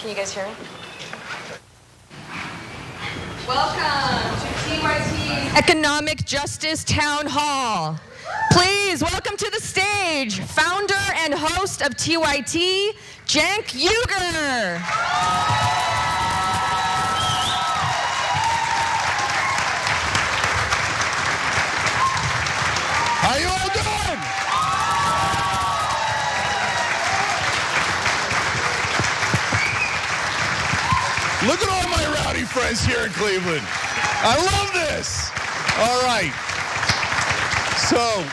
Can you guys hear me? Welcome to TYT Economic Justice Town Hall. Please welcome to the stage founder and host of TYT, Cenk Uygur. How you all doing? Look at all my rowdy friends here in Cleveland. I love this. All right. So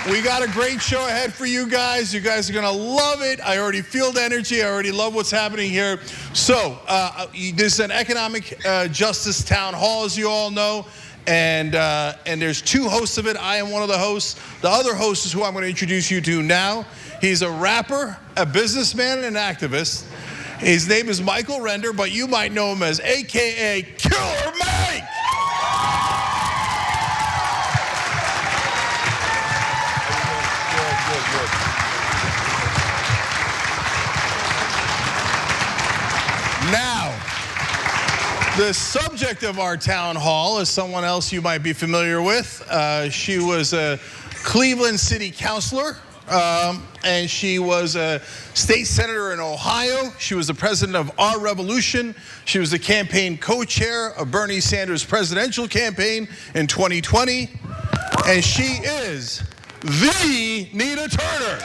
we got a great show ahead for you guys. You guys are going to love it. I already feel the energy. I already love what's happening here. So this is an economic justice town hall, as you all know. And there's two hosts of it. I am one of the hosts. The other host is who I'm going to introduce you to now. He's a rapper, a businessman, and an activist. His name is Michael Render, but you might know him as AKA Killer Mike. Good. Now, the subject of our town hall is someone else you might be familiar with. She was a Cleveland City Councilor, and she was a state senator in Ohio. She was the president of Our Revolution. She was the campaign co-chair of Bernie Sanders' presidential campaign in 2020. And she is the Nina Turner.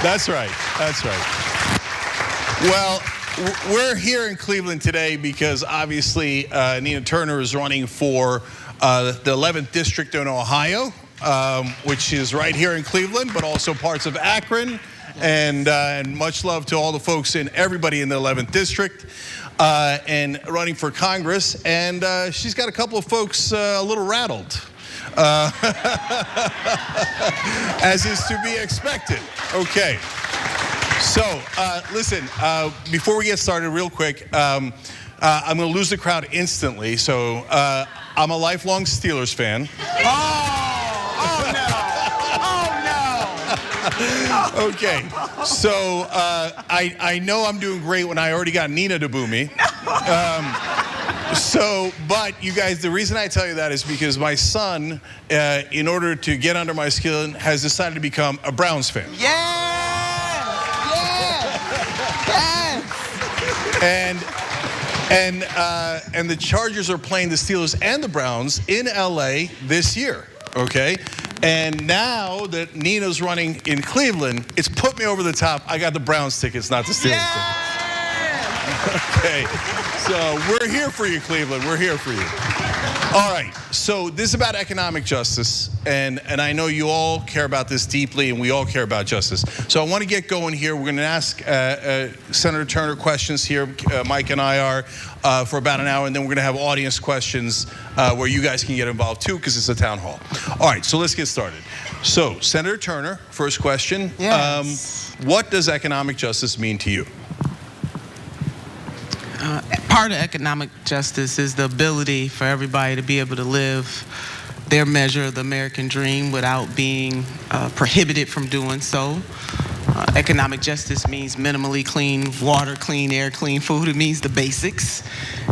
That's right. Well, we're here in Cleveland today because obviously Nina Turner is running for the 11th district in Ohio, which is right here in Cleveland, but also parts of Akron. And much love to all the folks and everybody in the 11th district, and running for Congress. And she's got a couple of folks a little rattled, as is to be expected. Okay. So, listen, before we get started real quick, I'm going to lose the crowd instantly. So, I'm a lifelong Steelers fan. Oh no. Okay. So, I know I'm doing great when I already got Nina to boo me. But you guys, the reason I tell you that is because my son, in order to get under my skin, has decided to become a Browns fan. And the Chargers are playing the Steelers and the Browns in LA this year, okay? And now that Nina's running in Cleveland, it's put me over the top. I got the Browns tickets, not the Steelers tickets. Okay, so we're here for you, Cleveland. We're here for you. All right, so this is about economic justice, and I know you all care about this deeply, and we all care about justice. So I want to get going here. We're going to ask Senator Turner questions here. Mike and I are for about an hour, and then we're going to have audience questions where you guys can get involved too, because it's a town hall. All right, so let's get started. So, Senator Turner, first question. Yes. What does economic justice mean to you? Part of economic justice is the ability for everybody to be able to live their measure of the American dream without being prohibited from doing so. Economic justice means minimally clean water, clean air, clean food. It means the basics.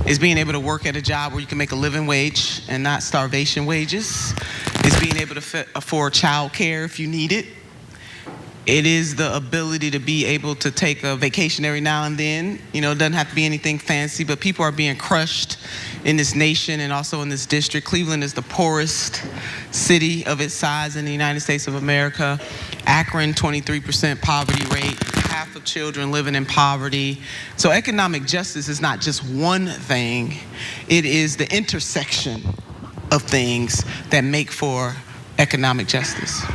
It's being able to work at a job where you can make a living wage and not starvation wages. It's being able to afford child care if you need it. It is the ability to be able to take a vacation every now and then. You know, it doesn't have to be anything fancy, but people are being crushed in this nation and also in this district. Cleveland is the poorest city of its size in the United States of America. Akron, 23% poverty rate. Half of children living in poverty. So economic justice is not just one thing. It is the intersection of things that make for economic justice.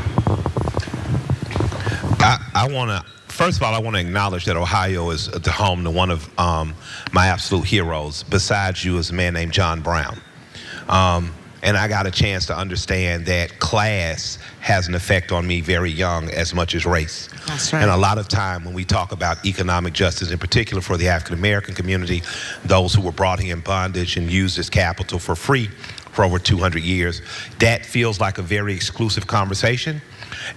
First of all, I want to acknowledge that Ohio is the home to one of my absolute heroes. Besides you is a man named John Brown. And I got a chance to understand that class has an effect on me very young as much as race. That's right. And a lot of time when we talk about economic justice, in particular for the African American community, those who were brought here in bondage and used as capital for free for over 200 years, that feels like a very exclusive conversation.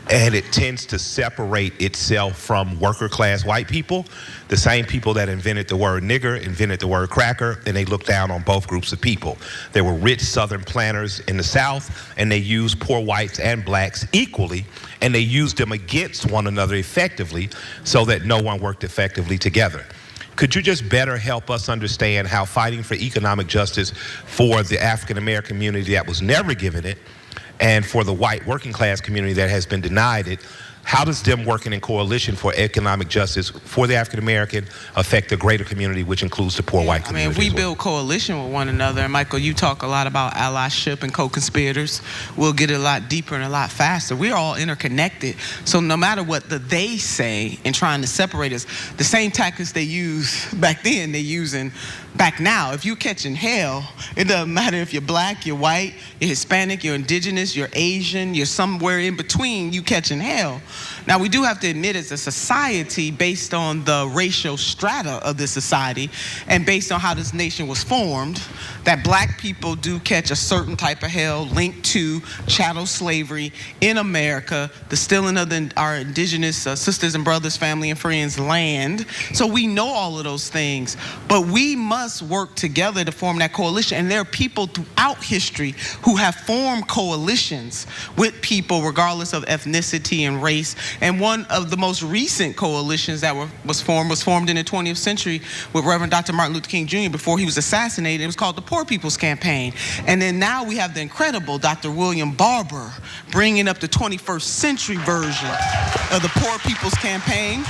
And it tends to separate itself from worker class white people, the same people that invented the word nigger, invented the word cracker, and they looked down on both groups of people. There were rich Southern planters in the South, and they used poor whites and blacks equally, and they used them against one another effectively so that no one worked effectively together. Could you just better help us understand how fighting for economic justice for the African American community that was never given it, and for the white working class community that has been denied it, how does them working in coalition for economic justice for the African American affect the greater community, which includes the poor white community? I mean, if we build coalition with one another, and Michael, you talk a lot about allyship and co-conspirators, we'll get it a lot deeper and a lot faster. We're all interconnected. So no matter what they say in trying to separate us, the same tactics they used back then, they're using back now. If you're catching hell, it doesn't matter if you're black, you're white, you're Hispanic, you're indigenous, you're Asian, you're somewhere in between, you catching hell. Now, we do have to admit as a society, based on the racial strata of this society and based on how this nation was formed, that black people do catch a certain type of hell linked to chattel slavery in America, the stealing of our indigenous sisters and brothers, family and friends' land. So we know all of those things, but we must work together to form that coalition. And there are people throughout history who have formed coalitions with people regardless of ethnicity and race. And one of the most recent coalitions that was formed in the 20th century with Reverend Dr. Martin Luther King Jr. before he was assassinated. It was called the Poor People's Campaign. And then now we have the incredible Dr. William Barber bringing up the 21st century version of the Poor People's Campaign.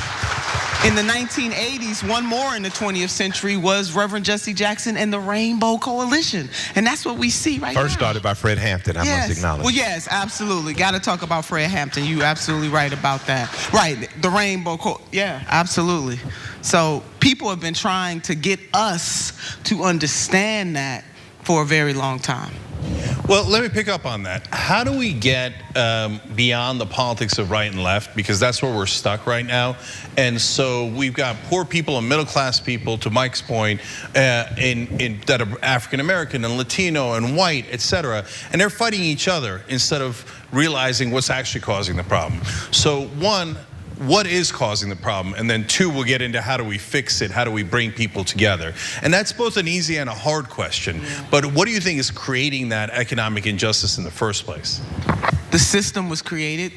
In the 1980s, one more in the 20th century was Reverend Jesse Jackson and the Rainbow Coalition. And that's what we see right now. First started by Fred Hampton, I must acknowledge. Well, yes, absolutely. Got to talk about Fred Hampton. You're absolutely right about that. Right, the Rainbow yeah, absolutely. So people have been trying to get us to understand that for a very long time. Well, let me pick up on that. How do we get beyond the politics of right and left? Because that's where we're stuck right now. And so we've got poor people and middle class people, to Mike's point, that are African American and Latino and white, et cetera. And they're fighting each other instead of realizing what's actually causing the problem. So one, what is causing the problem? And then two, we'll get into how do we fix it? How do we bring people together? And that's both an easy and a hard question. But what do you think is creating that economic injustice in the first place? The system was created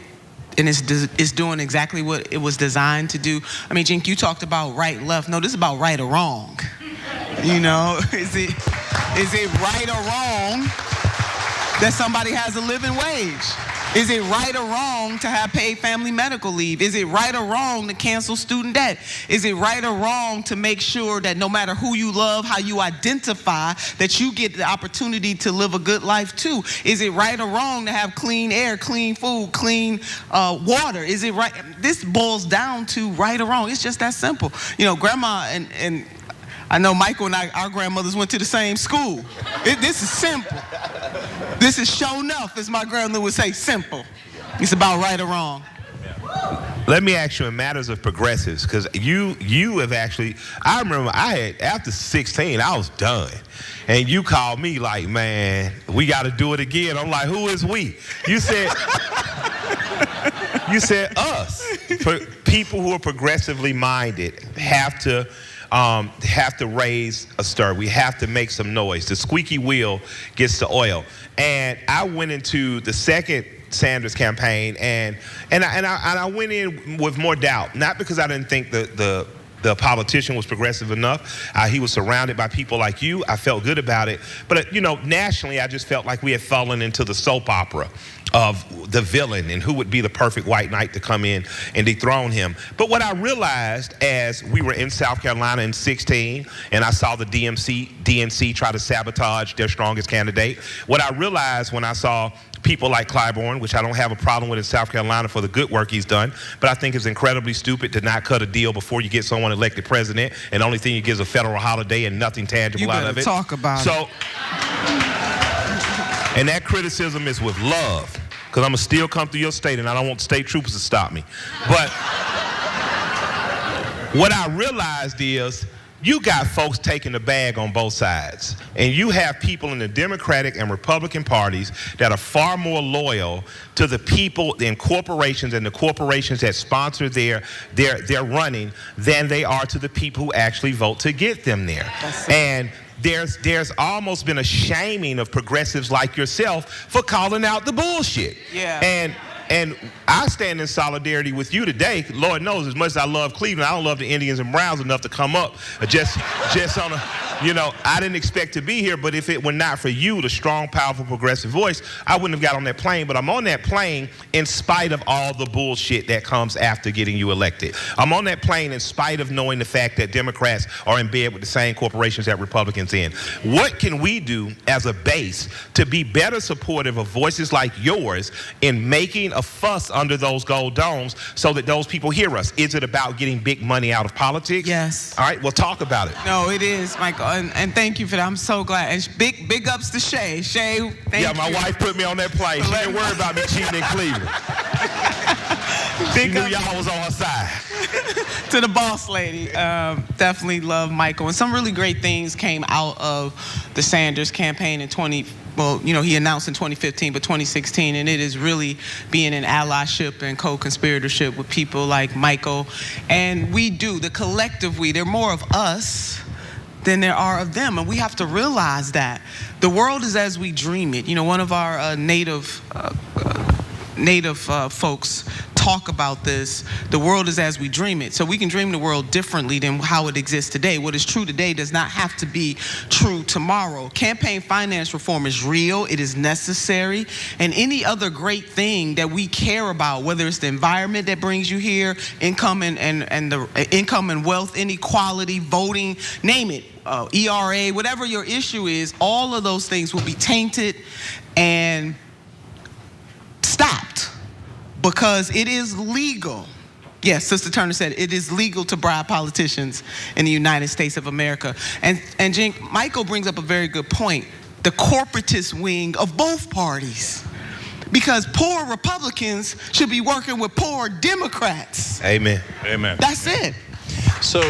and it's doing exactly what it was designed to do. I mean, Cenk, you talked about right, left. No, this is about right or wrong. You know, is it right or wrong that somebody has a living wage? Is it right or wrong to have paid family medical leave? Is it right or wrong to cancel student debt? Is it right or wrong to make sure that no matter who you love, how you identify, that you get the opportunity to live a good life too? Is it right or wrong to have clean air, clean food, clean water? Is it right? This boils down to right or wrong. It's just that simple. You know, grandma and I know Michael and our grandmothers went to the same school. This is simple. This is show enough, as my grandmother would say, simple. It's about right or wrong. Let me ask you in matters of progressives, because you have actually, I remember after 16, I was done. And you called me like, man, we got to do it again. I'm like, who is we? You said us. People who are progressively minded have to raise a stir. We have to make some noise. The squeaky wheel gets the oil. And I went into the second Sanders campaign, and I went in with more doubt, not because I didn't think the politician was progressive enough. He was surrounded by people like you. I felt good about it. But, you know, nationally, I just felt like we had fallen into the soap opera of the villain and who would be the perfect white knight to come in and dethrone him. But what I realized as we were in South Carolina in 16 and I saw the DNC try to sabotage their strongest candidate, what I realized when I saw people like Clyburn, which I don't have a problem with in South Carolina for the good work he's done, but I think it's incredibly stupid to not cut a deal before you get someone elected president, and the only thing you get is a federal holiday and nothing tangible out of it. You better talk about it. And that criticism is with love, because I'm going to still come through your state, and I don't want state troopers to stop me. But what I realized is you got folks taking the bag on both sides. And you have people in the Democratic and Republican parties that are far more loyal to the people in corporations and the corporations that sponsor their running than they are to the people who actually vote to get them there. And there's almost been a shaming of progressives like yourself for calling out the bullshit. Yeah. And I stand in solidarity with you today. Lord knows, as much as I love Cleveland, I don't love the Indians and Browns enough to come up just on a, I didn't expect to be here, but if it were not for you, the strong, powerful, progressive voice, I wouldn't have got on that plane. But I'm on that plane in spite of all the bullshit that comes after getting you elected. I'm on that plane in spite of knowing the fact that Democrats are in bed with the same corporations that Republicans in. What can we do as a base to be better supportive of voices like yours in making a fuss under those gold domes so that those people hear us? Is it about getting big money out of politics? Yes. All right, well, talk about it. No, it is, Michael, and thank you for that. I'm so glad. And big ups to Shay. Shay, thank you. Yeah, my wife put me on that plane. She didn't worry about me cheating in Cleveland. She knew y'all was on her side. To the boss lady. Definitely love Michael. And some really great things came out of the Sanders campaign in he announced in 2015, but 2016, and it is really being an allyship and co-conspiratorship with people like Michael. And we do, the collective we, there are more of us than there are of them, and we have to realize that. The world is as we dream it. One of our native folks talk about this. The world is as we dream it. So we can dream the world differently than how it exists today. What is true today does not have to be true tomorrow. Campaign finance reform is real. It is necessary. And any other great thing that we care about, whether it's the environment that brings you here, income and the income and wealth inequality, voting, name it, ERA, whatever your issue is, all of those things will be tainted and stopped. Because it is legal. Yes, Sister Turner said it is legal to bribe politicians in the United States of America. And Cenk, Michael brings up a very good point. The corporatist wing of both parties. Because poor Republicans should be working with poor Democrats. Amen. Amen. That's it. So,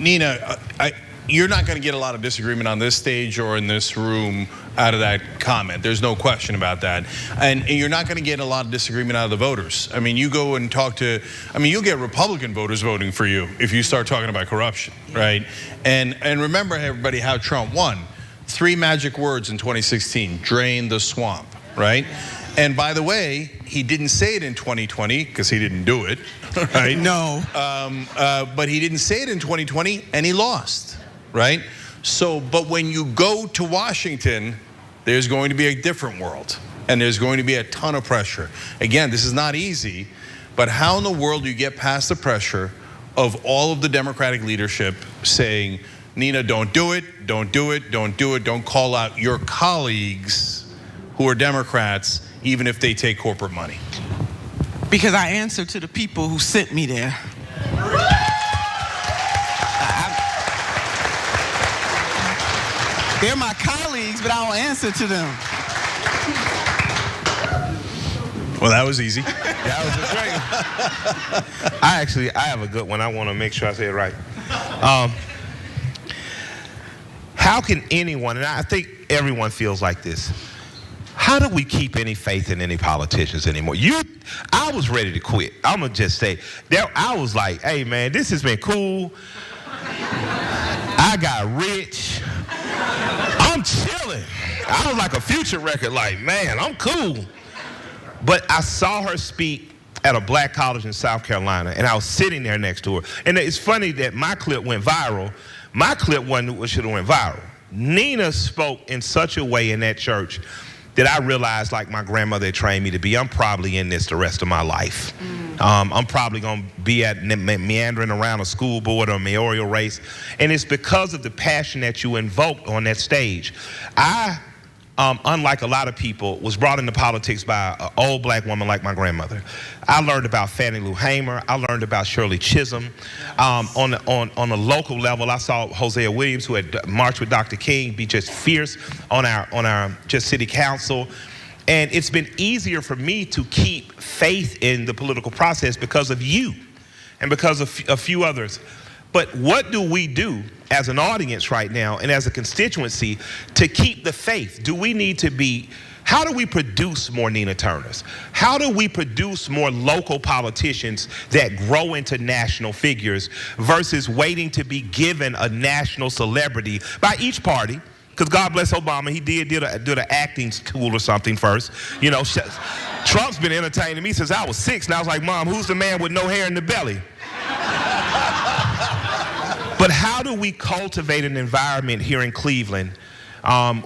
Nina, you're not going to get a lot of disagreement on this stage or in this room out of that comment. There's no question about that. And you're not going to get a lot of disagreement out of the voters. I mean, you go and talk to, you'll get Republican voters voting for you if you start talking about corruption, right? And remember, everybody, how Trump won. 3 magic words in 2016, drain the swamp, right? And by the way, he didn't say it in 2020 because he didn't do it, right? No. But he didn't say it in 2020 and he lost. Right? So, but when you go to Washington, there's going to be a different world. And there's going to be a ton of pressure. Again, this is not easy, but how in the world do you get past the pressure of all of the Democratic leadership saying, Nina, don't do it, don't do it, don't do it, don't call out your colleagues who are Democrats, even if they take corporate money? Because I answer to the people who sent me there. They're my colleagues, but I don't answer to them. Well, that was easy. That was a great one. I have a good one. I want to make sure I say it right. How can anyone, and I think everyone feels like this, how do we keep any faith in any politicians anymore? I was ready to quit. I'm going to just say, I was like, hey, man, this has been cool. I got rich. I'm chilling. I was like a Future record, like, man, I'm cool. But I saw her speak at a black college in South Carolina, and I was sitting there next to her. And it's funny that my clip went viral. My clip wasn't what should have went viral. Nina spoke in such a way in that church that I realized, like my grandmother had trained me to be, I'm probably in this the rest of my life. I'm probably going to be meandering around a school board or a mayoral race. And it's because of the passion that you invoked on that stage. I unlike a lot of people, was brought into politics by an old black woman like my grandmother. I learned about Fannie Lou Hamer. I learned about Shirley Chisholm. On a local level, I saw Hosea Williams, who had marched with Dr. King, be just fierce on our just city council. And it's been easier for me to keep faith in the political process because of you and because of a few others. But what do we do as an audience right now and as a constituency to keep the faith? How do we produce more Nina Turners? How do we produce more local politicians that grow into national figures versus waiting to be given a national celebrity by each party? Because God bless Obama, he did an acting school or something first. You know, Trump's been entertaining me since I was 6, and I was like, Mom, who's the man with no hair in the belly? But how do we cultivate an environment here in Cleveland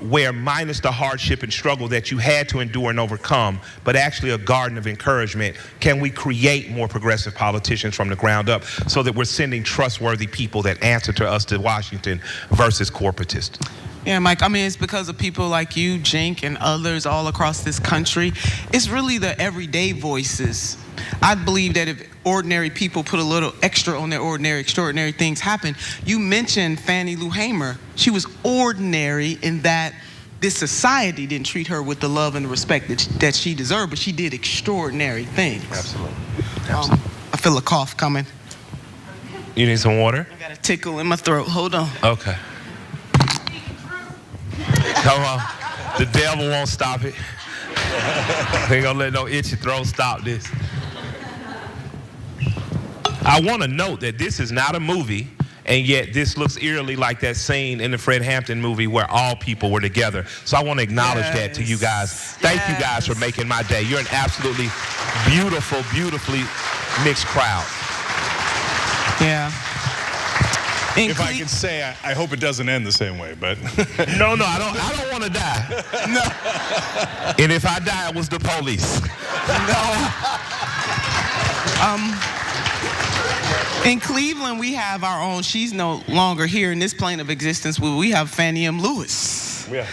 where, minus the hardship and struggle that you had to endure and overcome, but actually a garden of encouragement, can we create more progressive politicians from the ground up so that we're sending trustworthy people that answer to us to Washington versus corporatists? Yeah, Mike, I mean, it's because of people like you, Cenk, and others all across this country. It's really the everyday voices. I believe that if ordinary people put a little extra on their ordinary, extraordinary things happen. You mentioned Fannie Lou Hamer. She was ordinary in that this society didn't treat her with the love and the respect that she deserved, but she did extraordinary things. Absolutely. I feel a cough coming. You need some water? I got a tickle in my throat. Hold on. Okay. Come on. The devil won't stop it. Ain't gonna let no itchy throat stop this. I want to note that this is not a movie, and yet this looks eerily like that scene in the Fred Hampton movie where all people were together. So I want to acknowledge that to you guys. Thank you guys for making my day. You're an absolutely beautiful, beautifully mixed crowd. Yeah. If I could say, I hope it doesn't end the same way, but No, I don't want to die. No. And if I die, it was the police. In Cleveland, we have our own. She's no longer here in this plane of existence. We have Fannie M. Lewis. Yeah.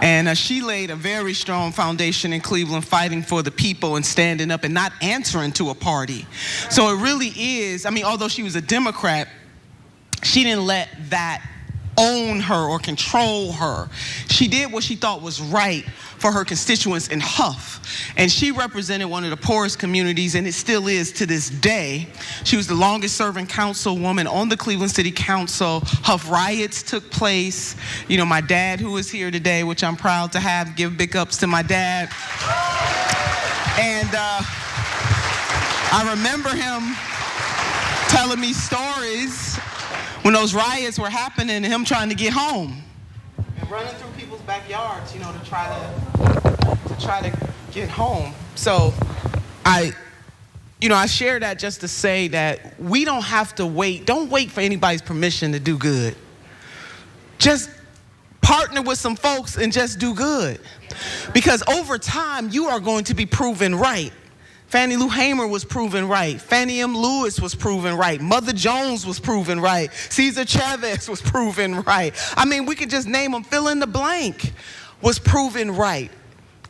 And she laid a very strong foundation in Cleveland, fighting for the people and standing up and not answering to a party. So it really is, I mean, although she was a Democrat, she didn't let that own her or control her. She did what she thought was right for her constituents in Huff. And she represented one of the poorest communities, and it still is to this day. She was the longest serving councilwoman on the Cleveland City Council. Huff riots took place. You know, my dad, who is here today, which I'm proud to have, give big ups to my dad. And I remember him telling me stories when those riots were happening and him trying to get home and running through people's backyards, you know, to try to get home. So I share that just to say that we don't have to wait. Don't wait for anybody's permission to do good. Just partner with some folks and just do good. Because over time, you are going to be proven right. Fannie Lou Hamer was proven right. Fannie M. Lewis was proven right. Mother Jones was proven right. Cesar Chavez was proven right. I mean, we could just name them, fill in the blank, was proven right.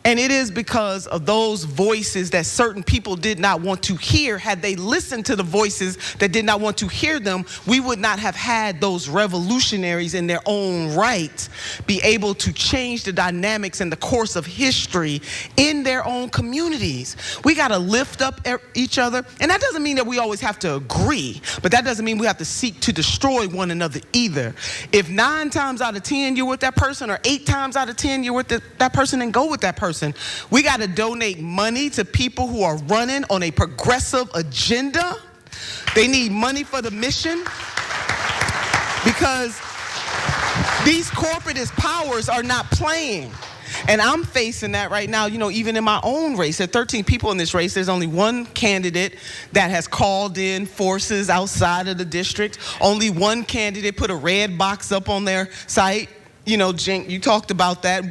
And it is because of those voices that certain people did not want to hear. Had they listened to the voices that did not want to hear them, we would not have had those revolutionaries in their own right be able to change the dynamics and the course of history in their own communities. We got to lift up each other. And that doesn't mean that we always have to agree, but that doesn't mean we have to seek to destroy one another either. If 9 times out of 10 you're with that person, or 8 times out of 10 you're with that person, then go with that person. We got to donate money to people who are running on a progressive agenda. They need money for the mission because these corporatist powers are not playing. And I'm facing that right now, you know, even in my own race. There are 13 people in this race. There's only one candidate that has called in forces outside of the district. Only one candidate put a red box up on their site you know, Cenk, you talked about that.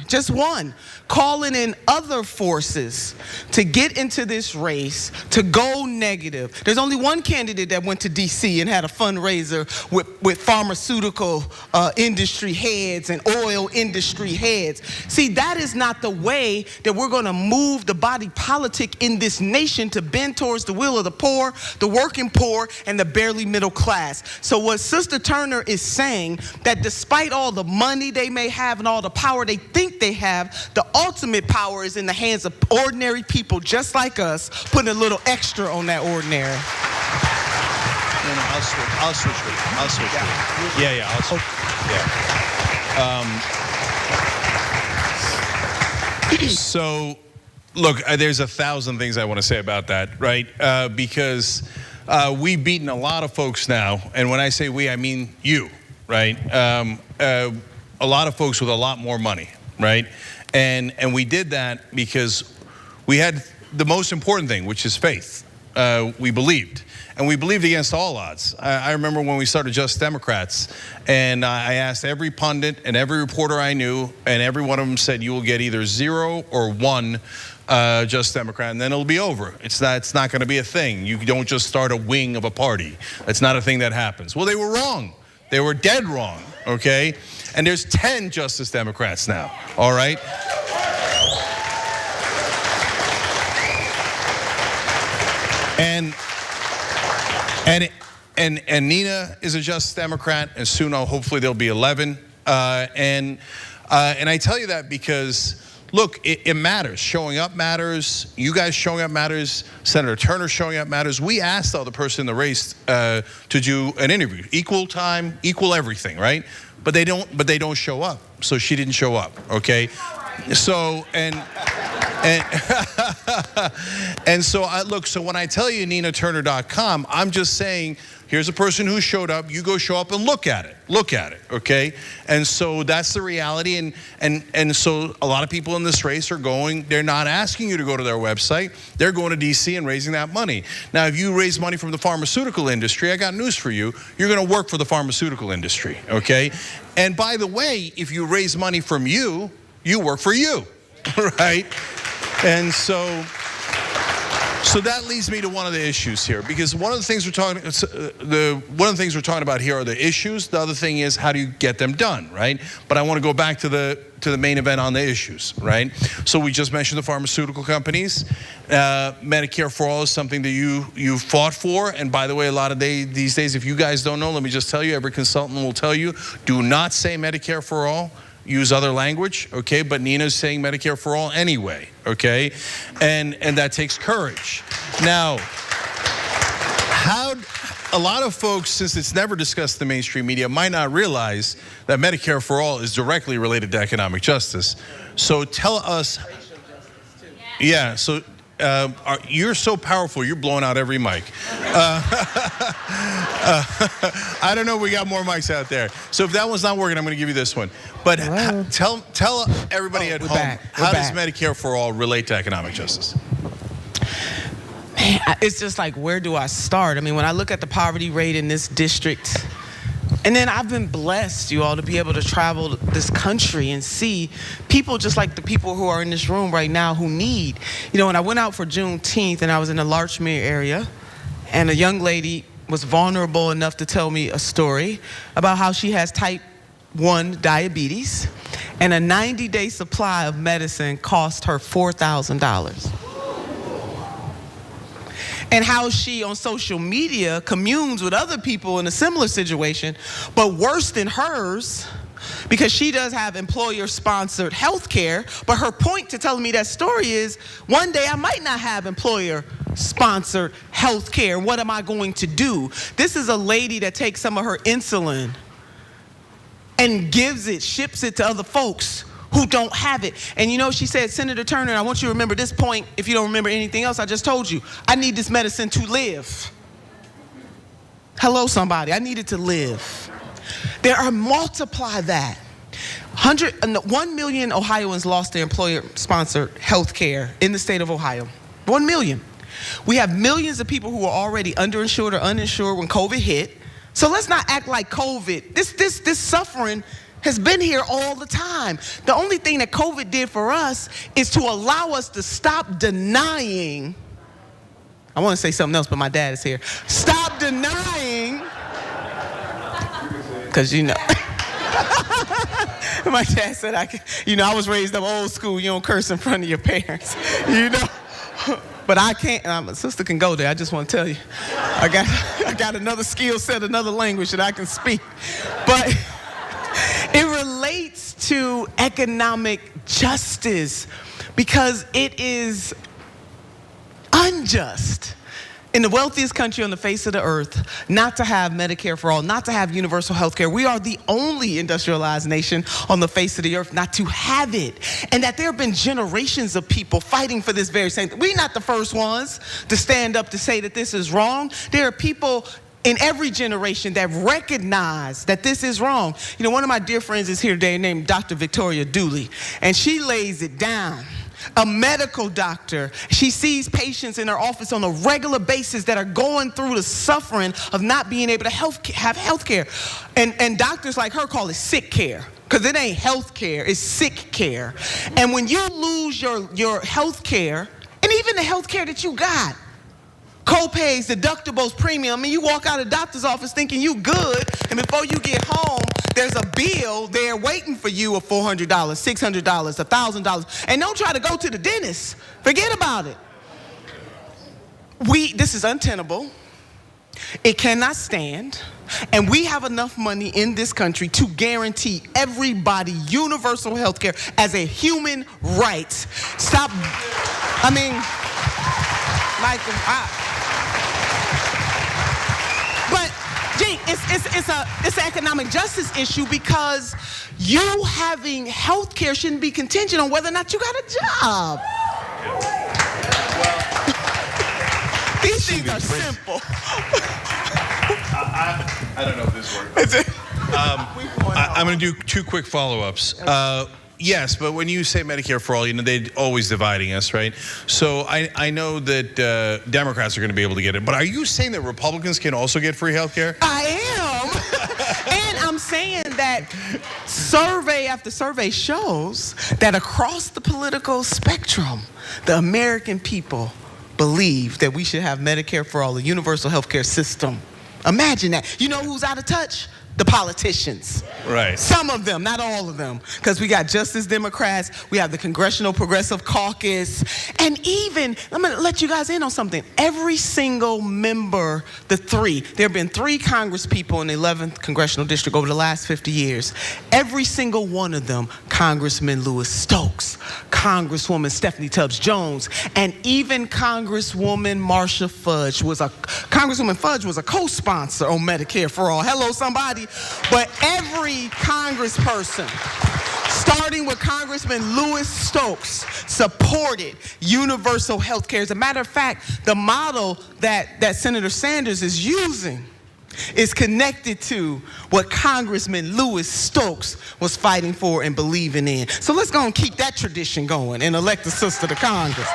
Just one. Calling in other forces to get into this race, to go negative. There's only one candidate that went to D.C. and had a fundraiser with pharmaceutical industry heads and oil industry heads. See, that is not the way that we're going to move the body politic in this nation to bend towards the will of the poor, the working poor, and the barely middle class. So what Sister Turner is saying, that despite all the money they may have and all the power they think they have, the ultimate power is in the hands of ordinary people just like us, putting a little extra on that ordinary. No, I'll switch with it. I'll switch with it. Yeah, I'll switch. Yeah. So, look, there's 1,000 things I want to say about that, right? Because we've beaten a lot of folks now, and when I say we, I mean you, right? A lot of folks with a lot more money, right? And we did that because we had the most important thing, which is faith. We believed. And we believed against all odds. I remember when we started Just Democrats, and I asked every pundit and every reporter I knew, and every one of them said, you will get either 0 or 1 Just Democrat, and then it'll be over. It's not going to be a thing. You don't just start a wing of a party. That's not a thing that happens. Well, they were wrong. They were dead wrong, okay? And there's 10 Justice Democrats now, all right? And Nina is a Justice Democrat, and soon hopefully there'll be 11. And I tell you that because, look, it matters. Showing up matters. You guys showing up matters. Senator Turner showing up matters. We asked the other person in the race to do an interview. Equal time, equal everything, right? But they don't show up. So she didn't show up, okay? So, and so look, so when I tell you NinaTurner.com, I'm just saying, here's a person who showed up. You go show up and look at it, okay? And so that's the reality. And so a lot of people in this race are going, they're not asking you to go to their website. They're going to DC and raising that money. Now, if you raise money from the pharmaceutical industry, I got news for you. You're going to work for the pharmaceutical industry, okay? And by the way, if you raise money from you work for you, right? And so that leads me to one of the issues here, because one of the things we're talking about here are the issues. The other thing is, how do you get them done, right? But I want to go back to the main event on the issues, right? So we just mentioned the pharmaceutical companies. Medicare for all is something that you fought for. And by the way, a lot of these days, if you guys don't know, let me just tell you, every consultant will tell you, do not say Medicare for all. Use other language, okay? But Nina's saying Medicare for all anyway, okay? And that takes courage. Now, a lot of folks, since it's never discussed in the mainstream media, might not realize that Medicare for all is directly related to economic justice. So tell us, yeah, so you're so powerful, you're blowing out every mic. I don't know, we got more mics out there. So if that one's not working, I'm going to give you this one. But tell everybody at home, how does Medicare for all relate to economic justice? Man, it's just like, where do I start? I mean, when I look at the poverty rate in this district, and then I've been blessed, you all, to be able to travel this country and see people just like the people who are in this room right now who need. You know, when I went out for Juneteenth and I was in the Larchmere area, and a young lady was vulnerable enough to tell me a story about how she has type 1 diabetes, and a 90-day supply of medicine cost her $4,000. And how she, on social media, communes with other people in a similar situation, but worse than hers, because she does have employer-sponsored health care. But her point to telling me that story is, one day I might not have employer-sponsored health care. What am I going to do? This is a lady that takes some of her insulin and ships it to other folks who don't have it. And you know, she said, Senator Turner, I want you to remember this point. If you don't remember anything else I just told you, I need this medicine to live. Hello, somebody. I need it to live. Multiply that. 1 million Ohioans lost their employer-sponsored health care in the state of Ohio. 1 million. We have millions of people who were already underinsured or uninsured when COVID hit. So let's not act like COVID. This suffering has been here all the time. The only thing that COVID did for us is to allow us to stop denying. I want to say something else, but my dad is here. Stop denying. Because, you know, my dad said I was raised up old school. You don't curse in front of your parents, you know. But I can't. My sister can go there. I just want to tell you, I got another skill set, another language that I can speak. But it relates to economic justice because it is unjust in the wealthiest country on the face of the earth not to have Medicare for all, not to have universal health care. We are the only industrialized nation on the face of the earth not to have it. And that there have been generations of people fighting for this very same thing. We're not the first ones to stand up to say that this is wrong. There are people in every generation that recognize that this is wrong. You know, one of my dear friends is here today named Dr. Victoria Dooley, and she lays it down. A medical doctor. She sees patients in her office on a regular basis that are going through the suffering of not being able to have health care. And doctors like her call it sick care. Because it ain't health care, it's sick care. And when you lose your health care, and even the health care that you got, co-pays, deductibles, premium, I mean, you walk out of the doctor's office thinking you good, and before you get home, there's a bill there waiting for you of $400, $600, $1,000. And don't try to go to the dentist. Forget about it. This is untenable. It cannot stand. And we have enough money in this country to guarantee everybody universal health care as a human right. Stop. I mean, but Gee, it's an economic justice issue because you having health care shouldn't be contingent on whether or not you got a job. These things are simple. I don't know if this works. I'm going to do two quick follow-ups. Yes, but when you say Medicare for all, you know, they're always dividing us, right? So I know that Democrats are going to be able to get it, but are you saying that Republicans can also get free health care? I am. And I'm saying that survey after survey shows that across the political spectrum, the American people believe that we should have Medicare for all, a universal health care system. Imagine that. You know who's out of touch? The politicians. Right. Some of them, not all of them, because we got Justice Democrats, we have the Congressional Progressive Caucus, and even, I'm going to let you guys in on something. Every single member, there have been 3 Congress people in the 11th Congressional District over the last 50 years. Every single one of them, Congressman Louis Stokes, Congresswoman Stephanie Tubbs Jones, and even Congresswoman Marcia Fudge Congresswoman Fudge was a co-sponsor on Medicare for all. Hello, somebody. But every congressperson, starting with Congressman Louis Stokes, supported universal health care. As a matter of fact, the model that Senator Sanders is using is connected to what Congressman Louis Stokes was fighting for and believing in. So let's go and keep that tradition going and elect a sister to Congress.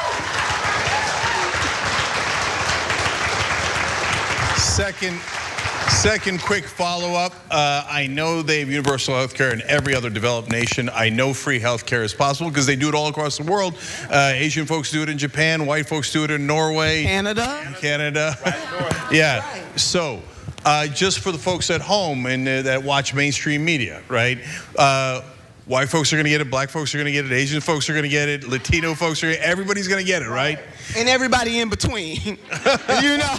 Second quick follow-up. I know they have universal health care in every other developed nation. I know free health care is possible because they do it all across the world. Asian folks do it in Japan. White folks do it in Norway. Canada. Right. Yeah. Right. So just for the folks at home and that watch mainstream media, right? White folks are going to get it. Black folks are going to get it. Asian folks are going to get it. Latino folks are going to get it. Everybody's going to get it, right? And everybody in between, you know.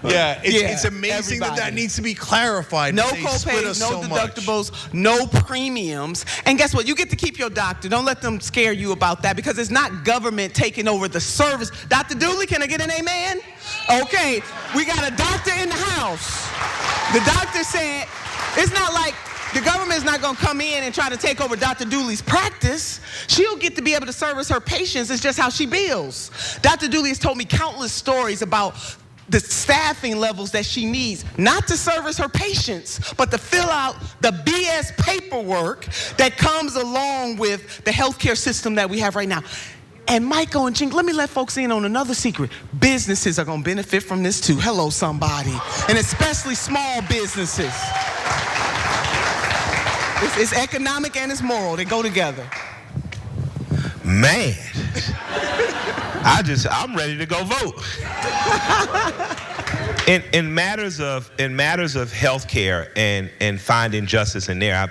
Yeah, it's amazing that needs to be clarified. No copays, no deductibles, no premiums. And guess what? You get to keep your doctor. Don't let them scare you about that because it's not government taking over the service. Dr. Dooley, can I get an amen? Okay, we got a doctor in the house. The doctor said, it's not like the government is not going to come in and try to take over Dr. Dooley's practice. She'll get to be able to service her patients. It's just how she bills. Dr. Dooley has told me countless stories about the staffing levels that she needs, not to service her patients, but to fill out the BS paperwork that comes along with the healthcare system that we have right now. And Michael and Cenk, let me let folks in on another secret. Businesses are gonna benefit from this too. Hello, somebody. And especially small businesses. It's economic and it's moral. They go together. Man, I'm ready to go vote. In matters of healthcare and finding justice in there,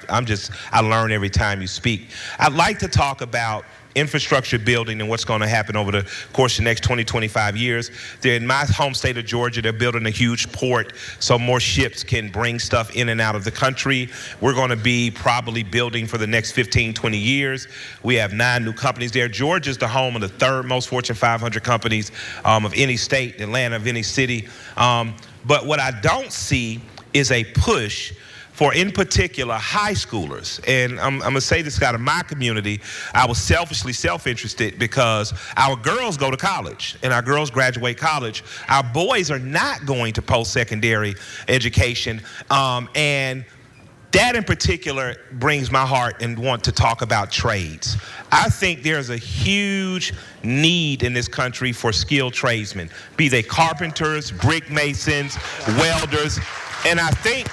I learn every time you speak. I'd like to talk about infrastructure building and what's going to happen over the course of the next 20, 25 years. In my home state of Georgia, they're building a huge port so more ships can bring stuff in and out of the country. We're going to be probably building for the next 15, 20 years. We have 9 new companies there. Georgia's the home of the 3rd most Fortune 500 companies of any state, Atlanta, of any city. But what I don't see is a push for, in particular, high schoolers. And I'm gonna say this out of my community. I was selfishly self-interested because our girls go to college and our girls graduate college. Our boys are not going to post-secondary education. And that in particular brings my heart and want to talk about trades. I think there's a huge need in this country for skilled tradesmen, be they carpenters, brick masons, welders, and I think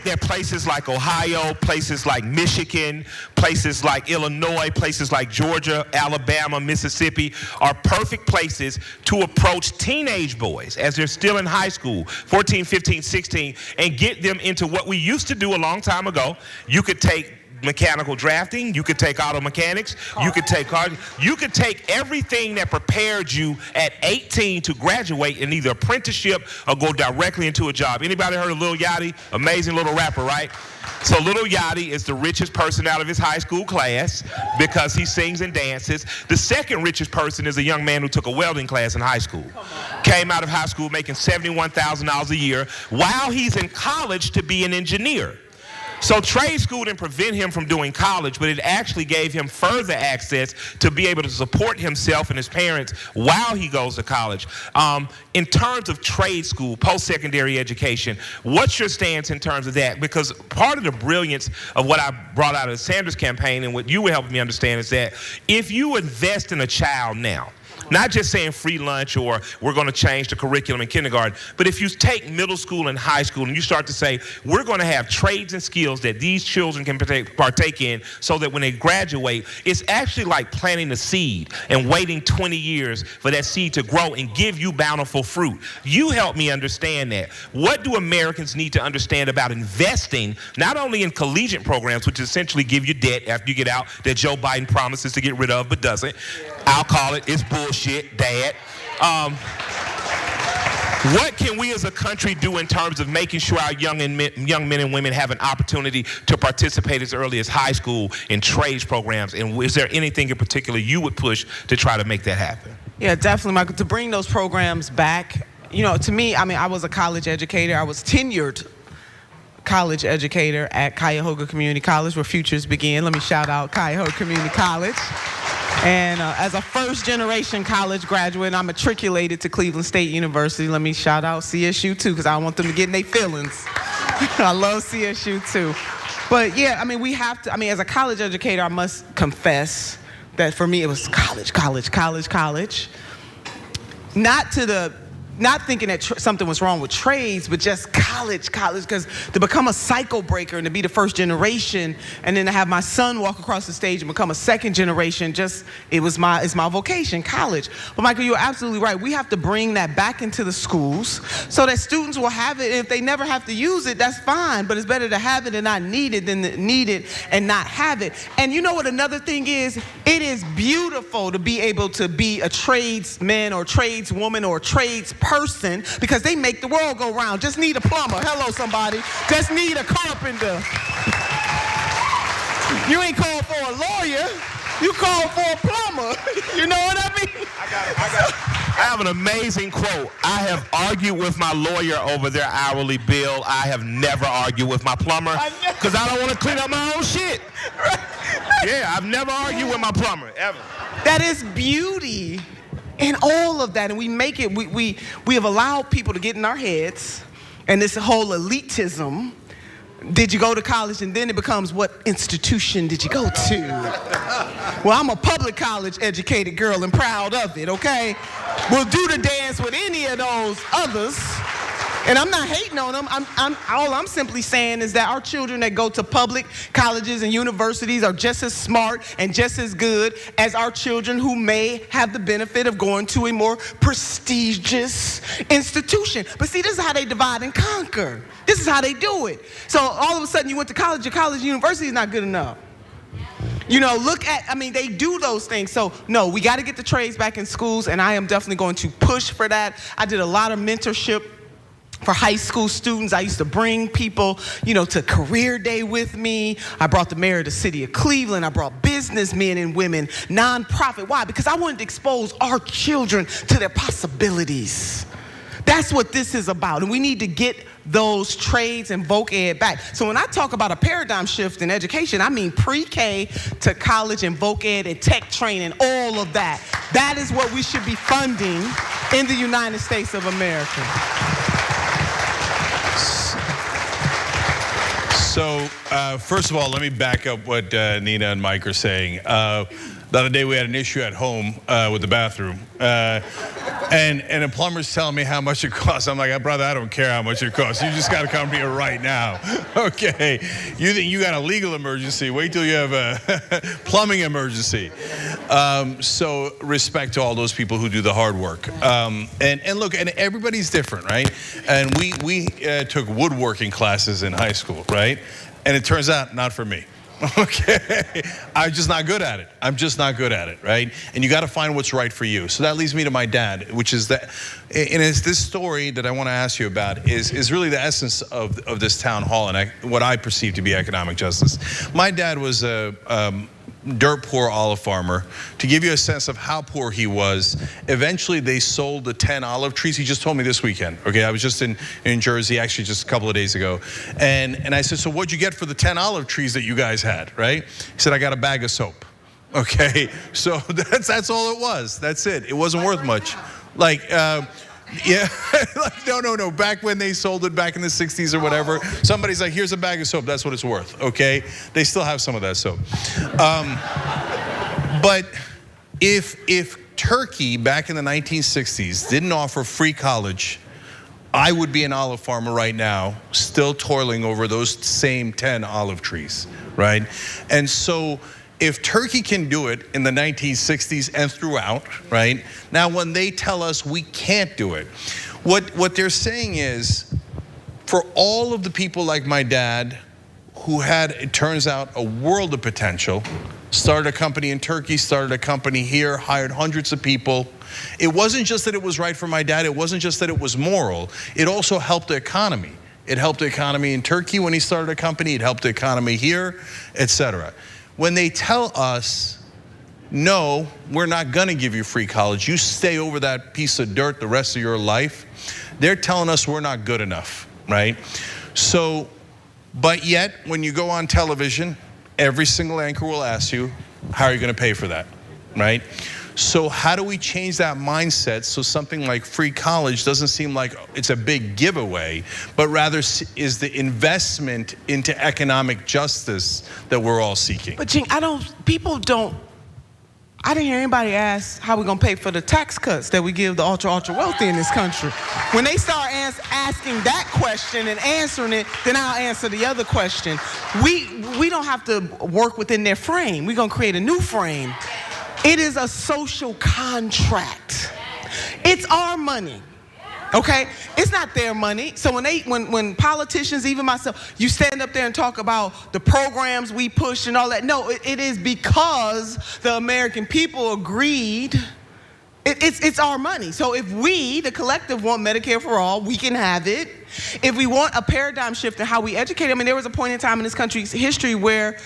that places like Ohio, places like Michigan, places like Illinois, places like Georgia, Alabama, Mississippi are perfect places to approach teenage boys as they're still in high school, 14, 15, 16, and get them into what we used to do a long time ago. You could take mechanical drafting, you could take auto mechanics, you could take everything that prepared you at 18 to graduate in either apprenticeship or go directly into a job. Anybody heard of Lil Yachty? Amazing little rapper, right? So Lil Yachty is the richest person out of his high school class because he sings and dances. The second richest person is a young man who took a welding class in high school. Came out of high school making $71,000 a year while he's in college to be an engineer. So trade school didn't prevent him from doing college, but it actually gave him further access to be able to support himself and his parents while he goes to college. In terms of trade school, post-secondary education, what's your stance in terms of that? Because part of the brilliance of what I brought out of the Sanders campaign and what you were helping me understand is that if you invest in a child now, not just saying free lunch or we're going to change the curriculum in kindergarten, but if you take middle school and high school and you start to say, we're going to have trades and skills that these children can partake in so that when they graduate, it's actually like planting a seed and waiting 20 years for that seed to grow and give you bountiful fruit. You help me understand that. What do Americans need to understand about investing, not only in collegiate programs, which essentially give you debt after you get out that Joe Biden promises to get rid of but doesn't. I'll call it, it's bullshit, Dad. What can we as a country do in terms of making sure our young men and women have an opportunity to participate as early as high school in trades programs? And is there anything in particular you would push to try to make that happen? Yeah, definitely, Michael. To bring those programs back, you know, to me, I mean, I was a college educator. I was tenured college educator at Cuyahoga Community College, where futures begin. Let me shout out Cuyahoga Community College. And as a first-generation college graduate, I matriculated to Cleveland State University. Let me shout out CSU, too, because I don't want them to get in their feelings. I love CSU, too. But, yeah, I mean, we have to, I mean, as a college educator, I must confess that for me, it was college. Not thinking that something was wrong with trades, but just college, because to become a cycle breaker and to be the first generation, and then to have my son walk across the stage and become a second generation, it's my vocation, college. But Michael, you're absolutely right. We have to bring that back into the schools so that students will have it. And if they never have to use it, that's fine, but it's better to have it and not need it than to need it and not have it. And you know what another thing is? It is beautiful to be able to be a tradesman or tradeswoman or tradesperson, because they make the world go round. Just need a plumber. Hello, somebody. Just need a carpenter. You ain't called for a lawyer. You called for a plumber. You know what I mean? I have an amazing quote. I have argued with my lawyer over their hourly bill. I have never argued with my plumber because I don't want to clean up my own shit. Yeah, I've never argued with my plumber, ever. That is beauty in all of that. And we make it, we have allowed people to get in our heads, and this whole elitism. Did you go to college? And then it becomes, what institution did you go to? Well, I'm a public college educated girl and proud of it, okay? We'll do the dance with any of those others. And I'm not hating on them. All I'm simply saying is that our children that go to public colleges and universities are just as smart and just as good as our children who may have the benefit of going to a more prestigious institution. But see, this is how they divide and conquer. This is how they do it. So all of a sudden you went to college, your college university is not good enough. You know, they do those things. So, no, we got to get the trades back in schools, and I am definitely going to push for that. I did a lot of mentorship for high school students. I used to bring people, to career day with me. I brought the mayor of the city of Cleveland. I brought businessmen and women, nonprofit. Why? Because I wanted to expose our children to their possibilities. That's what this is about. And we need to get those trades and voc ed back. So when I talk about a paradigm shift in education, I mean pre-K to college and voc ed and tech training, all of that. That is what we should be funding in the United States of America. So, first of all, let me back up what Nina and Mike are saying. The other day we had an issue at home with the bathroom. And a plumber's telling me how much it costs. I'm like, brother, I don't care how much it costs. You just got to come here right now. Okay. You think you got a legal emergency? Wait till you have a plumbing emergency. So respect to all those people who do the hard work. And look, and everybody's different, right? And we took woodworking classes in high school, right? And it turns out not for me. Okay, I'm just not good at it. Right? And you got to find what's right for you. So that leads me to my dad, which is that, and it's this story that I want to ask you about is really the essence of this town hall and what I perceive to be economic justice. My dad was a dirt poor olive farmer. To give you a sense of how poor he was, eventually they sold the 10 olive trees. He just told me this weekend. Okay, I was just in Jersey actually just a couple of days ago. And I said, so what'd you get for the 10 olive trees that you guys had, right? He said, I got a bag of soap. Okay, so that's all it was. That's it. It wasn't worth much. Yeah, no. Back when they sold it back in the 60s or whatever, somebody's like, here's a bag of soap. That's what it's worth, okay? They still have some of that soap. But if Turkey back in the 1960s didn't offer free college, I would be an olive farmer right now, still toiling over those same 10 olive trees, right? And so if Turkey can do it in the 1960s and throughout, right? Now, when they tell us we can't do it, what they're saying is, for all of the people like my dad who had, it turns out, a world of potential, started a company in Turkey, started a company here, hired hundreds of people. It wasn't just that it was right for my dad. It wasn't just that it was moral. It also helped the economy. It helped the economy in Turkey when he started a company. It helped the economy here, etc. When they tell us, no, we're not gonna give you free college, you stay over that piece of dirt the rest of your life, they're telling us we're not good enough, right? So, but yet, when you go on television, every single anchor will ask you, how are you gonna pay for that, right? So how do we change that mindset so something like free college doesn't seem like it's a big giveaway, but rather is the investment into economic justice that we're all seeking? But Cenk, I didn't hear anybody ask how we're gonna pay for the tax cuts that we give the ultra wealthy in this country. When they start asking that question and answering it, then I'll answer the other question. We don't have to work within their frame. We're gonna create a new frame. It is a social contract. It's our money, okay? It's not their money. So when politicians, even myself, you stand up there and talk about the programs we push and all that. No, it is because the American people agreed. It's our money. So if we, the collective, want Medicare for all, we can have it. If we want a paradigm shift in how we educate, there was a point in time in this country's history where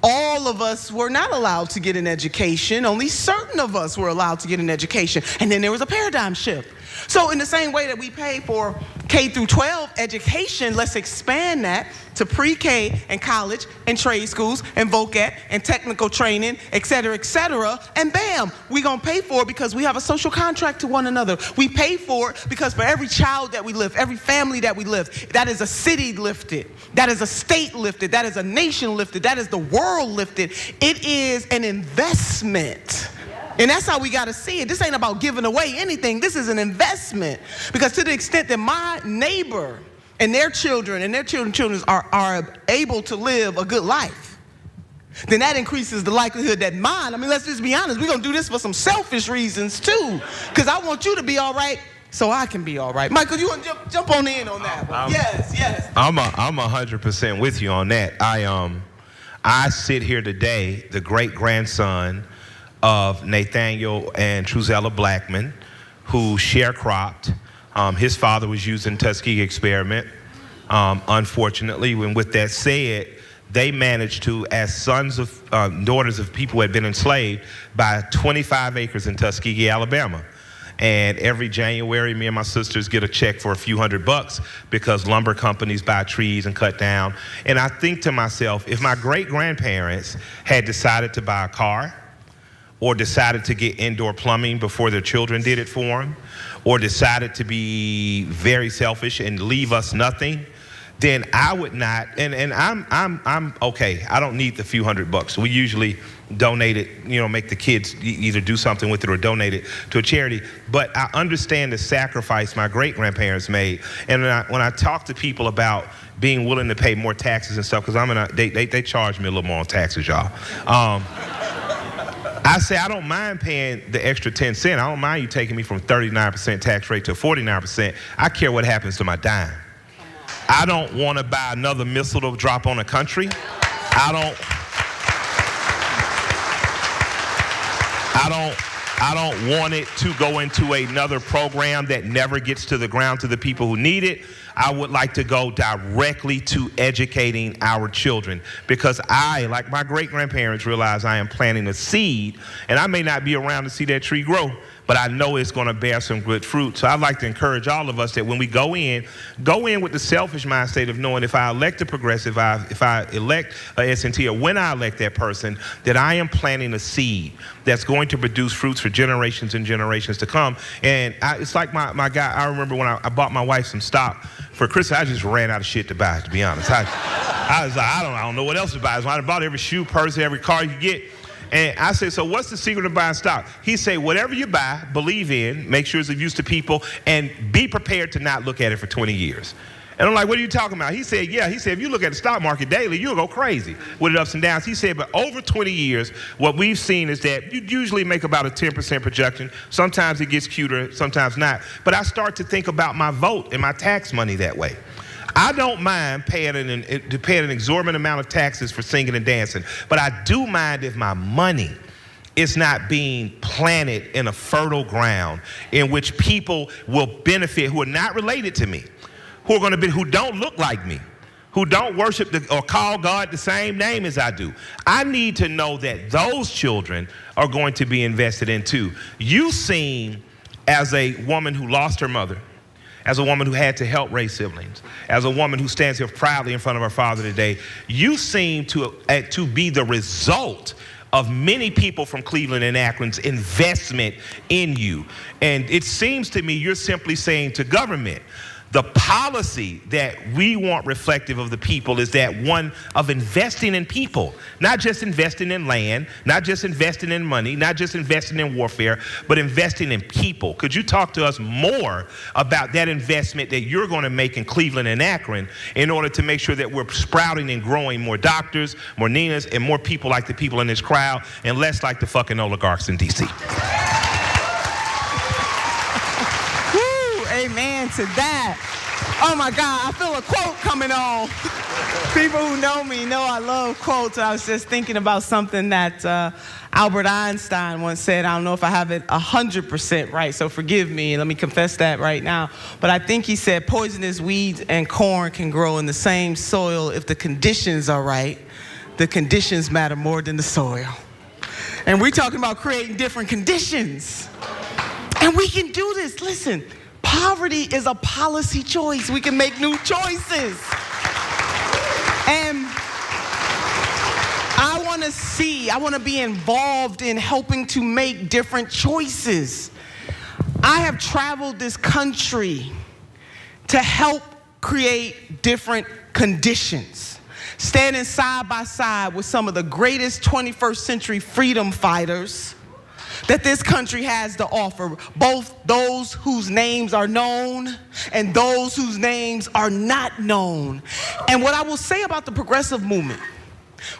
all of us were not allowed to get an education. Only certain of us were allowed to get an education. And then there was a paradigm shift. So in the same way that we pay for K through 12 education, let's expand that to pre-K and college and trade schools and VOCAT and technical training, et cetera, and bam, we're gonna pay for it because we have a social contract to one another. We pay for it because for every child that we lift, every family that we lift, that is a city lifted, that is a state lifted, that is a nation lifted, that is the world lifted. It is an investment. And that's how we got to see it. This ain't about giving away anything. This is an investment. Because to the extent that my neighbor and their children and their children are able to live a good life, then that increases the likelihood that mine, I mean, let's just be honest, we're going to do this for some selfish reasons too. Because I want you to be all right so I can be all right. Michael, you want to jump on in on that one? Yes. I'm 100% with you on that. I sit here today, the great-grandson of Nathaniel and Truzella Blackman, who sharecropped. His father was used in Tuskegee experiment. Unfortunately, with that said, they managed to, as sons of daughters of people who had been enslaved, buy 25 acres in Tuskegee, Alabama. And every January, me and my sisters get a check for a few $100 because lumber companies buy trees and cut down. And I think to myself, if my great-grandparents had decided to buy a car, or decided to get indoor plumbing before their children did it for them, or decided to be very selfish and leave us nothing, then I would not, and I'm okay. I don't need the few $100. We usually donate it, make the kids either do something with it or donate it to a charity. But I understand the sacrifice my great-grandparents made. And when I talk to people about being willing to pay more taxes and stuff, because they charge me a little more on taxes, y'all. I say I don't mind paying the extra 10 cents. I don't mind you taking me from 39% tax rate to 49%. I care what happens to my dime. I don't want to buy another missile to drop on a country. I don't want it to go into another program that never gets to the ground to the people who need it. I would like to go directly to educating our children because I, like my great-grandparents, realize I am planting a seed, and I may not be around to see that tree grow, but I know it's going to bear some good fruit. So I'd like to encourage all of us that when we go in with the selfish mind state of knowing if I elect a progressive, if I elect a S&T, or when I elect that person, that I am planting a seed that's going to produce fruits for generations and generations to come. And it's like my guy, I remember when I bought my wife some stock for Christmas, I just ran out of shit to buy, to be honest. I was like, I don't know what else to buy. So I bought every shoe, purse, every car you could get. And I said, so what's the secret of buying stock? He said, whatever you buy, believe in, make sure it's of use to people, and be prepared to not look at it for 20 years. And I'm like, what are you talking about? He said, if you look at the stock market daily, you'll go crazy with the ups and downs. He said, but over 20 years, what we've seen is that you usually make about a 10% projection. Sometimes it gets cuter, sometimes not. But I start to think about my vote and my tax money that way. I don't mind paying an exorbitant amount of taxes for singing and dancing, but I do mind if my money is not being planted in a fertile ground in which people will benefit who are not related to me, who don't look like me, who don't worship or call God the same name as I do. I need to know that those children are going to be invested in too. You seem, as a woman who lost her mother, as a woman who had to help raise siblings, as a woman who stands here proudly in front of her father today, you seem to be the result of many people from Cleveland and Akron's investment in you. And it seems to me you're simply saying to government, the policy that we want reflective of the people is that one of investing in people, not just investing in land, not just investing in money, not just investing in warfare, but investing in people. Could you talk to us more about that investment that you're going to make in Cleveland and Akron in order to make sure that we're sprouting and growing more doctors, more Ninas, and more people like the people in this crowd, and less like the fucking oligarchs in D.C.? Amen to that. Oh my God, I feel a quote coming on. People who know me know I love quotes. I was just thinking about something that Albert Einstein once said. I don't know if I have it 100% right, so forgive me. Let me confess that right now. But I think he said poisonous weeds and corn can grow in the same soil if the conditions are right. The conditions matter more than the soil. And we're talking about creating different conditions. And we can do this. Listen. Poverty is a policy choice. We can make new choices. And I want to be involved in helping to make different choices. I have traveled this country to help create different conditions, standing side by side with some of the greatest 21st century freedom fighters that this country has to offer, both those whose names are known and those whose names are not known. And what I will say about the progressive movement,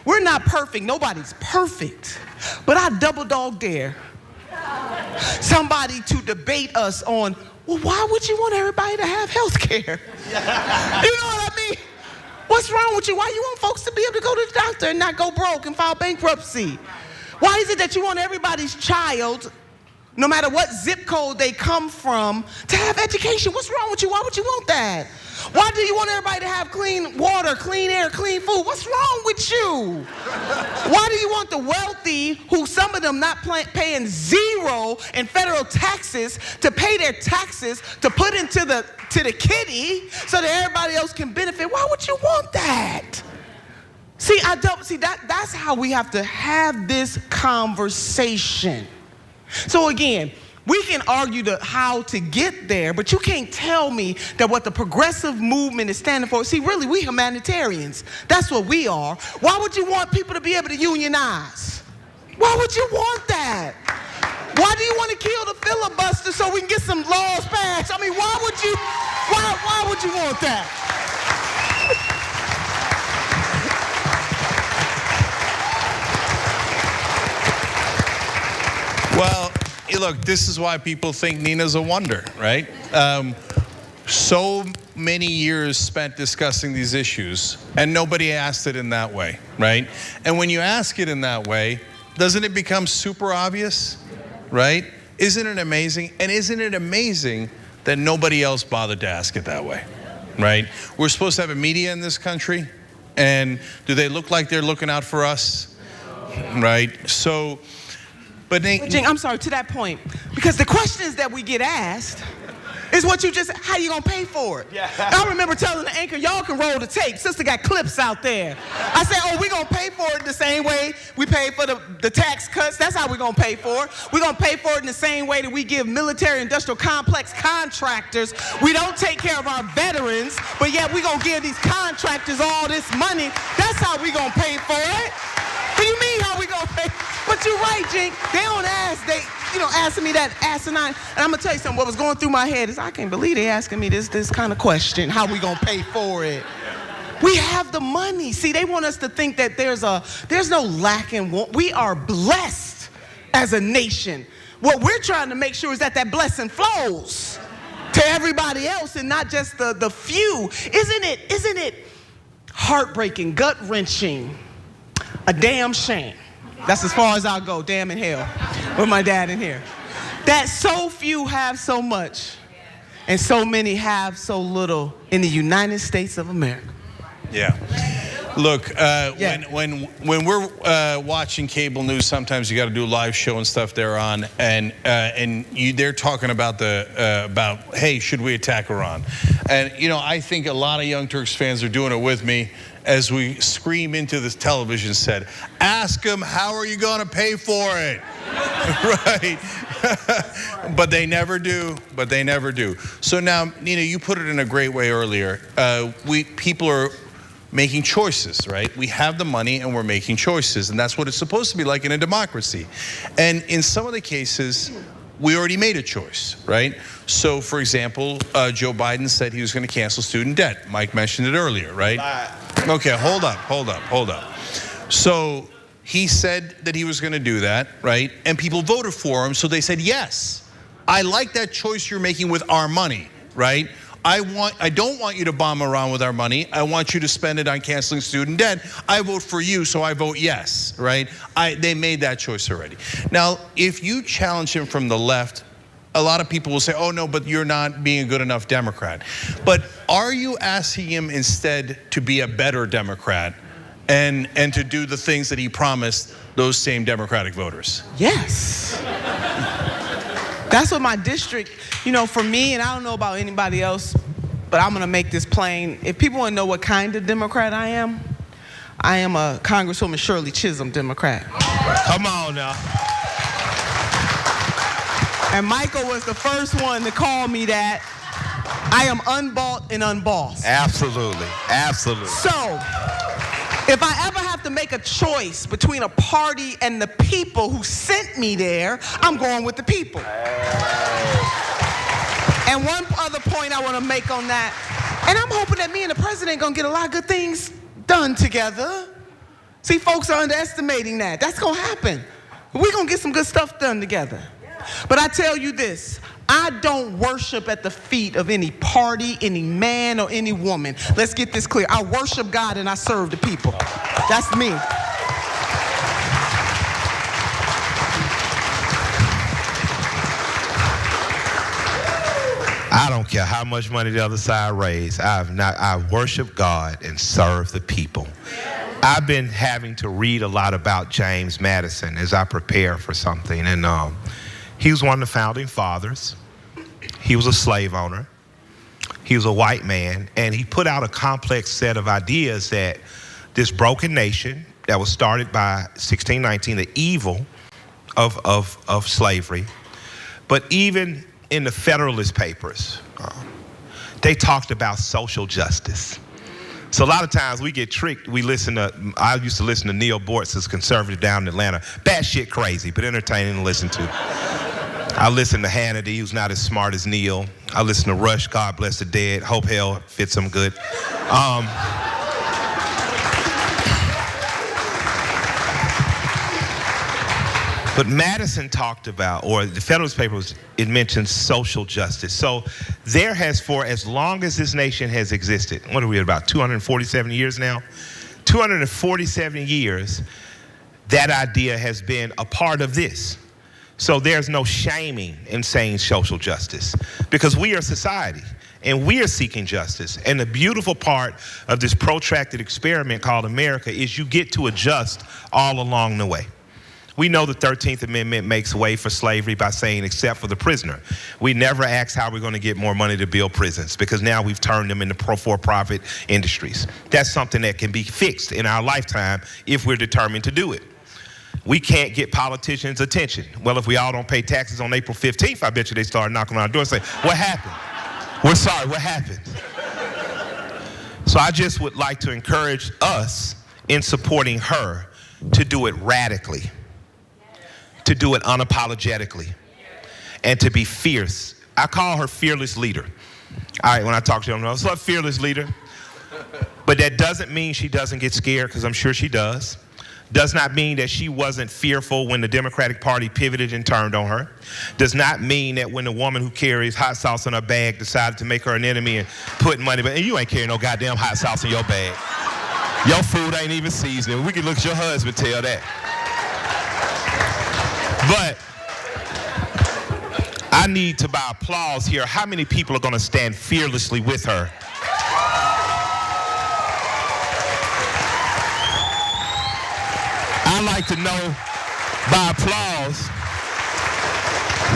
we're not perfect. Nobody's perfect. But I double dog dare somebody to debate us on, well, why would you want everybody to have health care? You know what I mean? What's wrong with you? Why you want folks to be able to go to the doctor and not go broke and file bankruptcy? Why is it that you want everybody's child, no matter what zip code they come from, to have education? What's wrong with you? Why would you want that? Why do you want everybody to have clean water, clean air, clean food? What's wrong with you? Why do you want the wealthy, who some of them not paying zero in federal taxes, to pay their taxes to put into the kitty so that everybody else can benefit? Why would you want that? That's how we have to have this conversation. So again, we can argue how to get there, but you can't tell me that what the progressive movement is standing for. See, really, we humanitarians. That's what we are. Why would you want people to be able to unionize? Why would you want that? Why do you want to kill the filibuster so we can get some laws passed? I mean, why would you want that? Well, look, this is why people think Nina's a wonder, right? So many years spent discussing these issues, and nobody asked it in that way, right? And when you ask it in that way, doesn't it become super obvious, right? Isn't it amazing? And isn't it amazing that nobody else bothered to ask it that way, right? We're supposed to have a media in this country, and do they look like they're looking out for us, right? So... But Cenk, I'm sorry, to that point, because the questions that we get asked is what you just, how you gonna pay for it? Yeah. I remember telling the anchor, y'all can roll the tape. Sister got clips out there. I said, oh, we gonna pay for it the same way we pay for the tax cuts. That's how we gonna pay for it. We gonna pay for it in the same way that we give military industrial complex contractors. We don't take care of our veterans, but yet we gonna give these contractors all this money. That's how we gonna pay for it. What do you mean how we gonna pay? But you're right, Cenk. They don't ask. Asking me that asinine. And I'm gonna tell you something. What was going through my head is, I can't believe they asking me this kind of question. How we gonna pay for it? We have the money. See, they want us to think that there's no lack in want. We are blessed as a nation. What we're trying to make sure is that blessing flows to everybody else and not just the few. Isn't it heartbreaking, gut-wrenching, a damn shame? That's as far as I'll go, damn in hell, with my dad in here. That so few have so much, and so many have so little in the United States of America. Yeah. Look, when we're watching cable news, sometimes you got to do a live show and stuff they're on, and they're talking about hey, should we attack Iran? And I think a lot of Young Turks fans are doing it with me as we scream into this television set. Ask them, how are you going to pay for it? Right? But they never do. So now, Nina, you put it in a great way earlier. People are making choices, right? We have the money and we're making choices, and that's what it's supposed to be like in a democracy. And in some of the cases, we already made a choice, right? So, for example, Joe Biden said he was going to cancel student debt. Mike mentioned it earlier, right? Okay, hold up. So he said that he was going to do that, right? And people voted for him, so they said, yes, I like that choice you're making with our money, right? I don't want you to bomb Iran with our money. I want you to spend it on canceling student debt. I vote for you, so I vote yes, right? They made that choice already. Now, if you challenge him from the left, a lot of people will say, oh no, but you're not being a good enough Democrat. But are you asking him instead to be a better Democrat and to do the things that he promised those same Democratic voters? Yes. That's what my district, for me, and I don't know about anybody else, but I'm going to make this plain. If people want to know what kind of Democrat I am a Congresswoman Shirley Chisholm Democrat. Come on now. And Michael was the first one to call me that. I am unbought and unbossed. Absolutely. Absolutely. So, if I ever have to make a choice between a party and the people who sent me there, I'm going with the people. And one other point I want to make on that, and I'm hoping that me and the president going to get a lot of good things done together. See, folks are underestimating that. That's going to happen. We're going to get some good stuff done together. But I tell you this, I don't worship at the feet of any party, any man, or any woman. Let's get this clear. I worship God and I serve the people. That's me. I don't care how much money the other side raised. I worship God and serve the people. I've been having to read a lot about James Madison as I prepare for something. And he was one of the founding fathers. He was a slave owner. He was a white man. And he put out a complex set of ideas that this broken nation that was started by 1619, the evil of slavery. But even in the Federalist Papers, they talked about social justice. So a lot of times we get tricked. I used to listen to Neil Bortz's conservative down in Atlanta. Bad shit crazy, but entertaining to listen to. I listen to Hannity, who's not as smart as Neil. I listen to Rush, God bless the dead. Hope hell fits him good. But Madison talked about, or the Federalist Papers, it mentions social justice. So there has, for as long as this nation has existed, what are we at, about 247 years now? 247 years, that idea has been a part of this. So there's no shaming in saying social justice, because we are society and we are seeking justice. And the beautiful part of this protracted experiment called America is you get to adjust all along the way. We know the 13th Amendment makes way for slavery by saying, except for the prisoner. We never ask how we're going to get more money to build prisons, because now we've turned them into for-profit industries. That's something that can be fixed in our lifetime if we're determined to do it. We can't get politicians' attention. Well, if we all don't pay taxes on April 15th, I bet you they start knocking on our door and say, what happened? We're sorry, what happened? So I just would like to encourage us in supporting her to do it radically, to do it unapologetically, and to be fierce. I call her fearless leader. All right, when I talk to them, I'm a fearless leader. But that doesn't mean she doesn't get scared, because I'm sure she does. Does not mean that she wasn't fearful when the Democratic Party pivoted and turned on her. Does not mean that when the woman who carries hot sauce in her bag decided to make her an enemy and put money, but you ain't carrying no goddamn hot sauce in your bag. Your food ain't even seasoned. We can look at your husband, tell that. But I need to, by applause here, how many people are going to stand fearlessly with her? I'd like to know, by applause,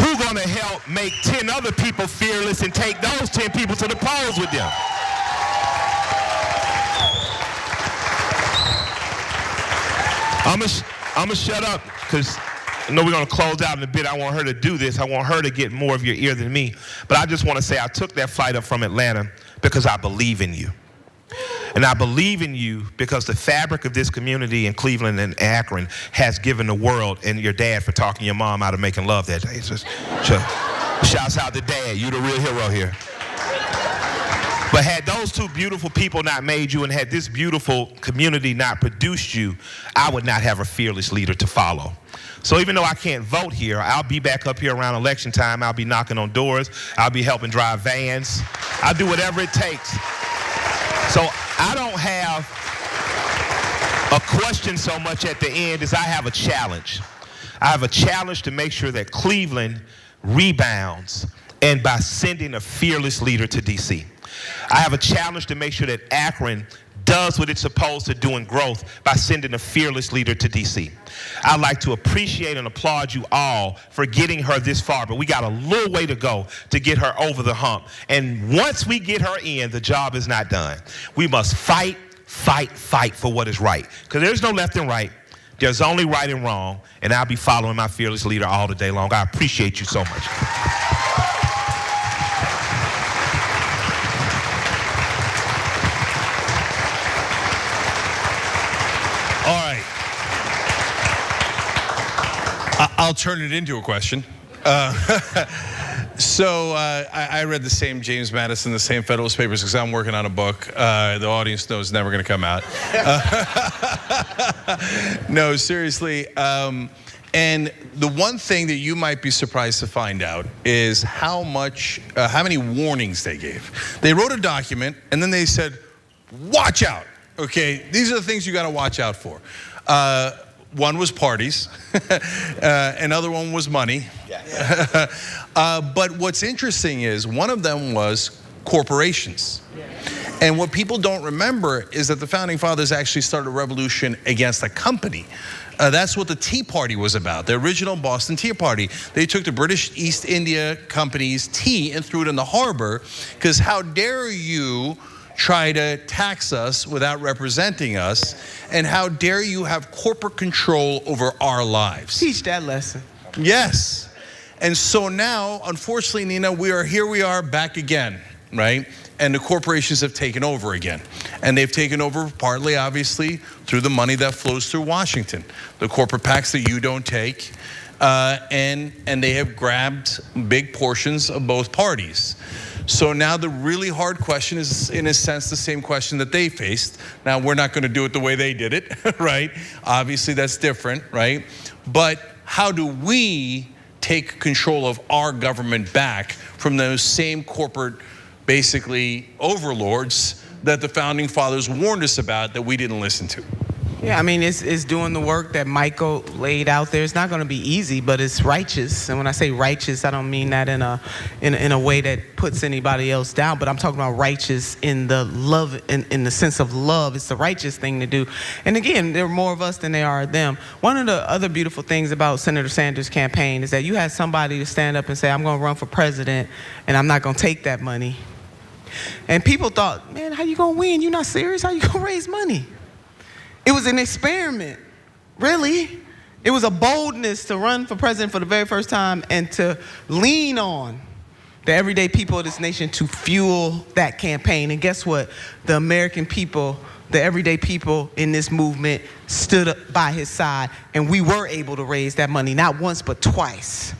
who's going to help make 10 other people fearless and take those 10 people to the polls with them? I'm gonna shut up, because I know we're going to close out in a bit. I want her to do this. I want her to get more of your ear than me. But I just want to say I took that flight up from Atlanta because I believe in you. And I believe in you because the fabric of this community in Cleveland and Akron has given the world, and your dad for talking your mom out of making love that day. So, shouts out to Dad. You the real hero here. But had those two beautiful people not made you, and had this beautiful community not produced you, I would not have a fearless leader to follow. So even though I can't vote here, I'll be back up here around election time. I'll be knocking on doors. I'll be helping drive vans. I'll do whatever it takes. So I don't have a question so much at the end as I have a challenge. I have a challenge to make sure that Cleveland rebounds, and by sending a fearless leader to D.C. I have a challenge to make sure that Akron does what it's supposed to do in growth by sending a fearless leader to D.C. I'd like to appreciate and applaud you all for getting her this far, but we got a little way to go to get her over the hump. And once we get her in, the job is not done. We must fight for what is right. Because there's no left and right. There's only right and wrong. And I'll be following my fearless leader all the day long. I appreciate you so much. All right. I'll turn it into a question. So I read the same James Madison, the same Federalist Papers, because I'm working on a book. The audience knows it's never going to come out. No, seriously. And the one thing that you might be surprised to find out is how many warnings they gave. They wrote a document, and then they said, watch out. Okay, these are the things you got to watch out for. One was parties, another one was money. But what's interesting is one of them was corporations. And what people don't remember is that the Founding Fathers actually started a revolution against a company. That's what the Tea Party was about, the original Boston Tea Party. They took the British East India Company's tea and threw it in the harbor, because how dare you try to tax us without representing us, and how dare you have corporate control over our lives. Teach that lesson. Yes. And so now, unfortunately, Nina, we are back again, right? And the corporations have taken over again. And they've taken over partly, obviously, through the money that flows through Washington, the corporate PACs that you don't take, and they have grabbed big portions of both parties. So now the really hard question is, in a sense, the same question that they faced. Now, we're not going to do it the way they did it, right? Obviously, that's different, right? But how do we take control of our government back from those same corporate, basically, overlords that the Founding Fathers warned us about that we didn't listen to? Yeah, I mean, it's doing the work that Michael laid out there. It's not going to be easy, but it's righteous. And when I say righteous, I don't mean that in a way that puts anybody else down, but I'm talking about righteous in the love, in the sense of love. It's the righteous thing to do. And again, there are more of us than there are of them. One of the other beautiful things about Senator Sanders' campaign is that you had somebody to stand up and say, I'm going to run for president, and I'm not going to take that money. And people thought, man, how you going to win? You're not serious? How you going to raise money? It was an experiment, really. It was a boldness to run for president for the very first time and to lean on the everyday people of this nation to fuel that campaign. And guess what? The American people, the everyday people in this movement stood up by his side, and we were able to raise that money, not once, but twice.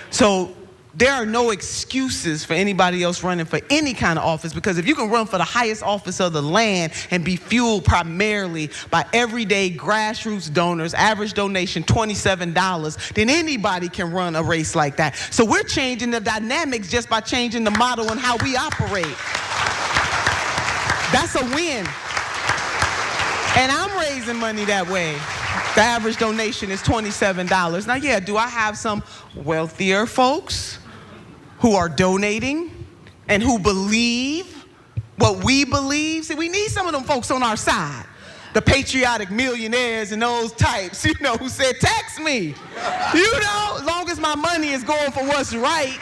So there are no excuses for anybody else running for any kind of office, because if you can run for the highest office of the land and be fueled primarily by everyday grassroots donors, average donation $27, then anybody can run a race like that. So we're changing the dynamics just by changing the model and how we operate. That's a win. And I'm raising money that way. The average donation is $27. Now, yeah, do I have some wealthier folks who are donating and who believe what we believe? See, we need some of them folks on our side. The patriotic millionaires and those types, who said, tax me. As long as my money is going for what's right.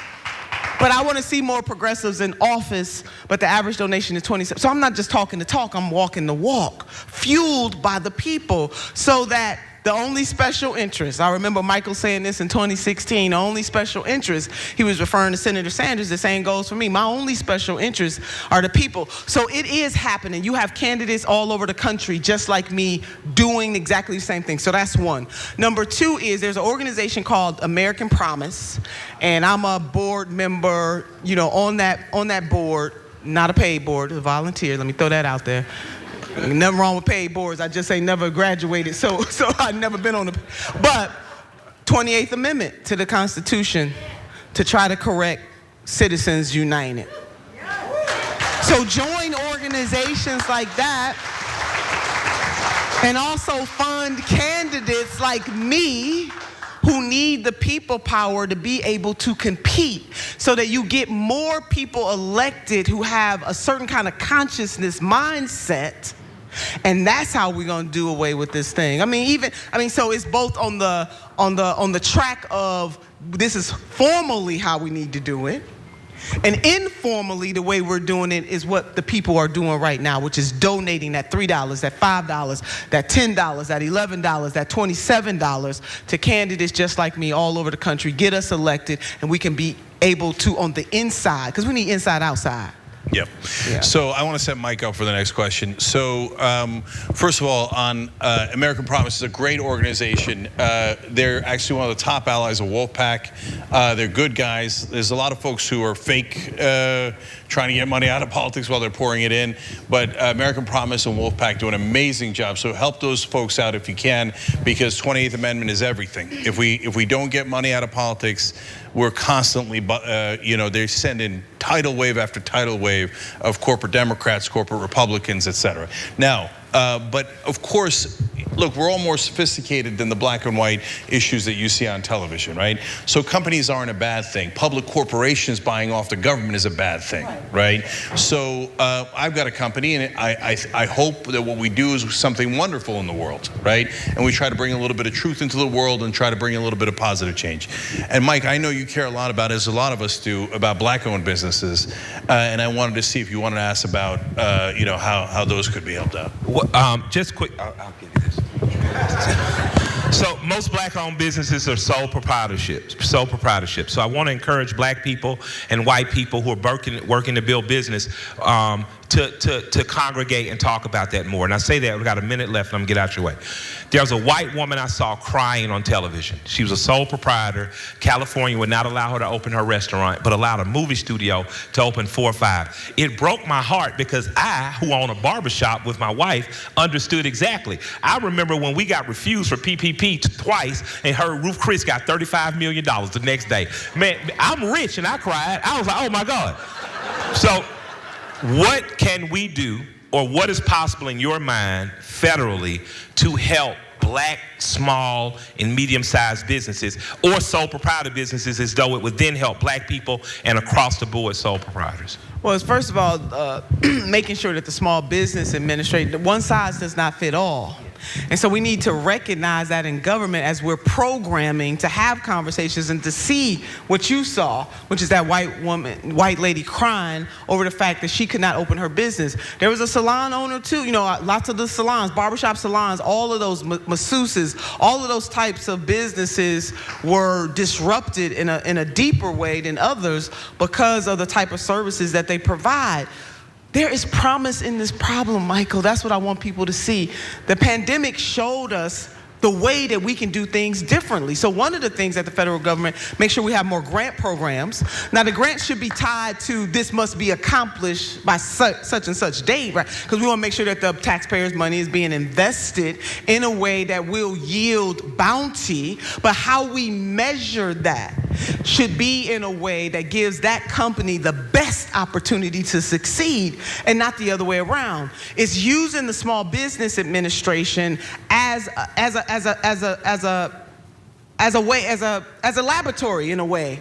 But I want to see more progressives in office, but the average donation is $27. So I'm not just talking the talk, I'm walking the walk, fueled by the people, so that the only special interest, I remember Michael saying this in 2016, the only special interest, he was referring to Senator Sanders, the same goes for me. My only special interests are the people. So it is happening. You have candidates all over the country, just like me, doing exactly the same thing. So that's one. Number two is there's an organization called American Promise, and I'm a board member, on that board, not a paid board, a volunteer. Let me throw that out there. Nothing wrong with paid boards. I just ain't never graduated, so I've never been on the. But 28th Amendment to the Constitution to try to correct Citizens United. So join organizations like that, and also fund candidates like me who need the people power to be able to compete, so that you get more people elected who have a certain kind of consciousness mindset. And that's how we're gonna do away with this thing. So it's both on the track of this is formally how we need to do it, and informally the way we're doing it is what the people are doing right now, which is donating that $3, that $5, that $10, that $11, that $27 to candidates just like me all over the country. Get us elected, and we can be able to on the inside, because we need inside outside. Yep. Yeah. So I want to set Mike up for the next question. So first of all, on American Promise is a great organization. They're actually one of the top allies of Wolfpack. They're good guys. There's a lot of folks who are fake, trying to get money out of politics while they're pouring it in. But American Promise and Wolfpack do an amazing job. So help those folks out if you can, because 28th Amendment is everything. If we don't get money out of politics, we're constantly, they send in tidal wave after tidal wave of corporate Democrats, corporate Republicans, et cetera. Now, but of course, look, we're all more sophisticated than the black and white issues that you see on television, right? So companies aren't a bad thing. Public corporations buying off the government is a bad thing, right? So I've got a company, and I hope that what we do is something wonderful in the world, right? And we try to bring a little bit of truth into the world and try to bring a little bit of positive change. And Mike, I know you care a lot about, as a lot of us do, about black-owned businesses, and I wanted to see if you wanted to ask about, how those could be helped out. Just quick, I'll give you this. So most black-owned businesses are sole proprietorship. So I want to encourage black people and white people who are working to build business to congregate and talk about that more. And I say that, we've got a minute left, and I'm gonna get out your way. There was a white woman I saw crying on television. She was a sole proprietor. California would not allow her to open her restaurant, but allowed a movie studio to open 4 or 5. It broke my heart, because I, who own a barbershop with my wife, understood exactly. I remember when we got refused for PPP twice, and heard Ruth Chris got $35 million the next day. Man, I'm rich, and I cried. I was like, oh my God. So what can we do, or what is possible in your mind federally to help black, small, and medium-sized businesses, or sole proprietor businesses, as though it would then help black people and across the board sole proprietors? Well, it's first of all making sure that the Small Business Administration, one size does not fit all. And so we need to recognize that in government as we're programming to have conversations and to see what you saw, which is that white lady crying over the fact that she could not open her business. There was a salon owner too, lots of the salons, barbershop salons, all of those masseuses, all of those types of businesses were disrupted in a deeper way than others because of the type of services that they provide. There is promise in this problem, Michael. That's what I want people to see. The pandemic showed us the way that we can do things differently. So one of the things that the federal government, make sure we have more grant programs. Now the grants should be tied to this must be accomplished by such and such date, right? Because we want to make sure that the taxpayers' money is being invested in a way that will yield bounty, but how we measure that should be in a way that gives that company the best opportunity to succeed, and not the other way around. It's using the Small Business Administration as a laboratory, in a way,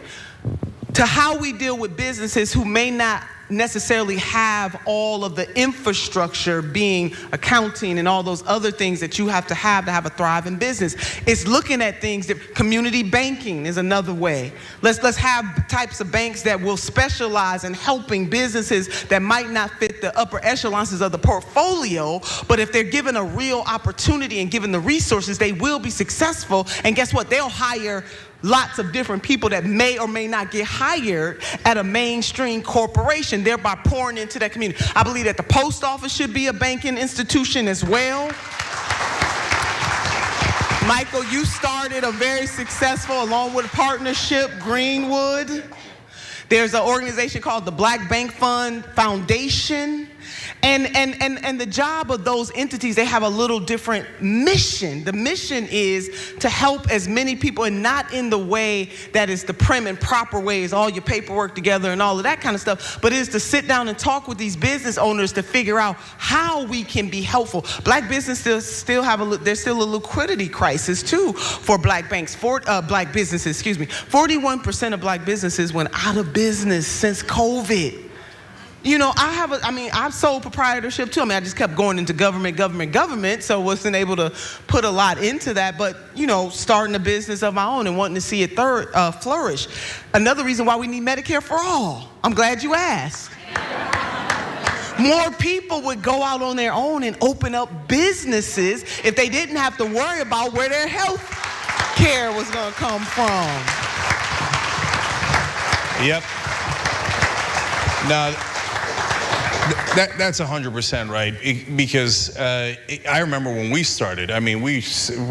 to how we deal with businesses who may not necessarily have all of the infrastructure, being accounting and all those other things that you have to have a thriving business. It's looking at things that community banking is another way. Let's have types of banks that will specialize in helping businesses that might not fit the upper echelons of the portfolio, but if they're given a real opportunity and given the resources, they will be successful. And guess what? They'll hire lots of different people that may or may not get hired at a mainstream corporation, thereby pouring into that community. I believe that the post office should be a banking institution as well. Michael, you started a very successful, along with a partnership, Greenwood. There's an organization called the Black Bank Fund Foundation. And the job of those entities, they have a little different mission. The mission is to help as many people, and not in the way that is the prim and proper way, is all your paperwork together and all of that kind of stuff, but is to sit down and talk with these business owners to figure out how we can be helpful. Black businesses still have there's still a liquidity crisis too for black banks, black businesses, 41% of black businesses went out of business since COVID. You know, I've sold proprietorship too. I just kept going into government, so wasn't able to put a lot into that. But, you know, starting a business of my own and wanting to see it flourish. Another reason why we need Medicare for all. I'm glad you asked. More people would go out on their own and open up businesses if they didn't have to worry about where their health care was going to come from. Yep. Now, that's 100% right, because I remember when we started, I mean, we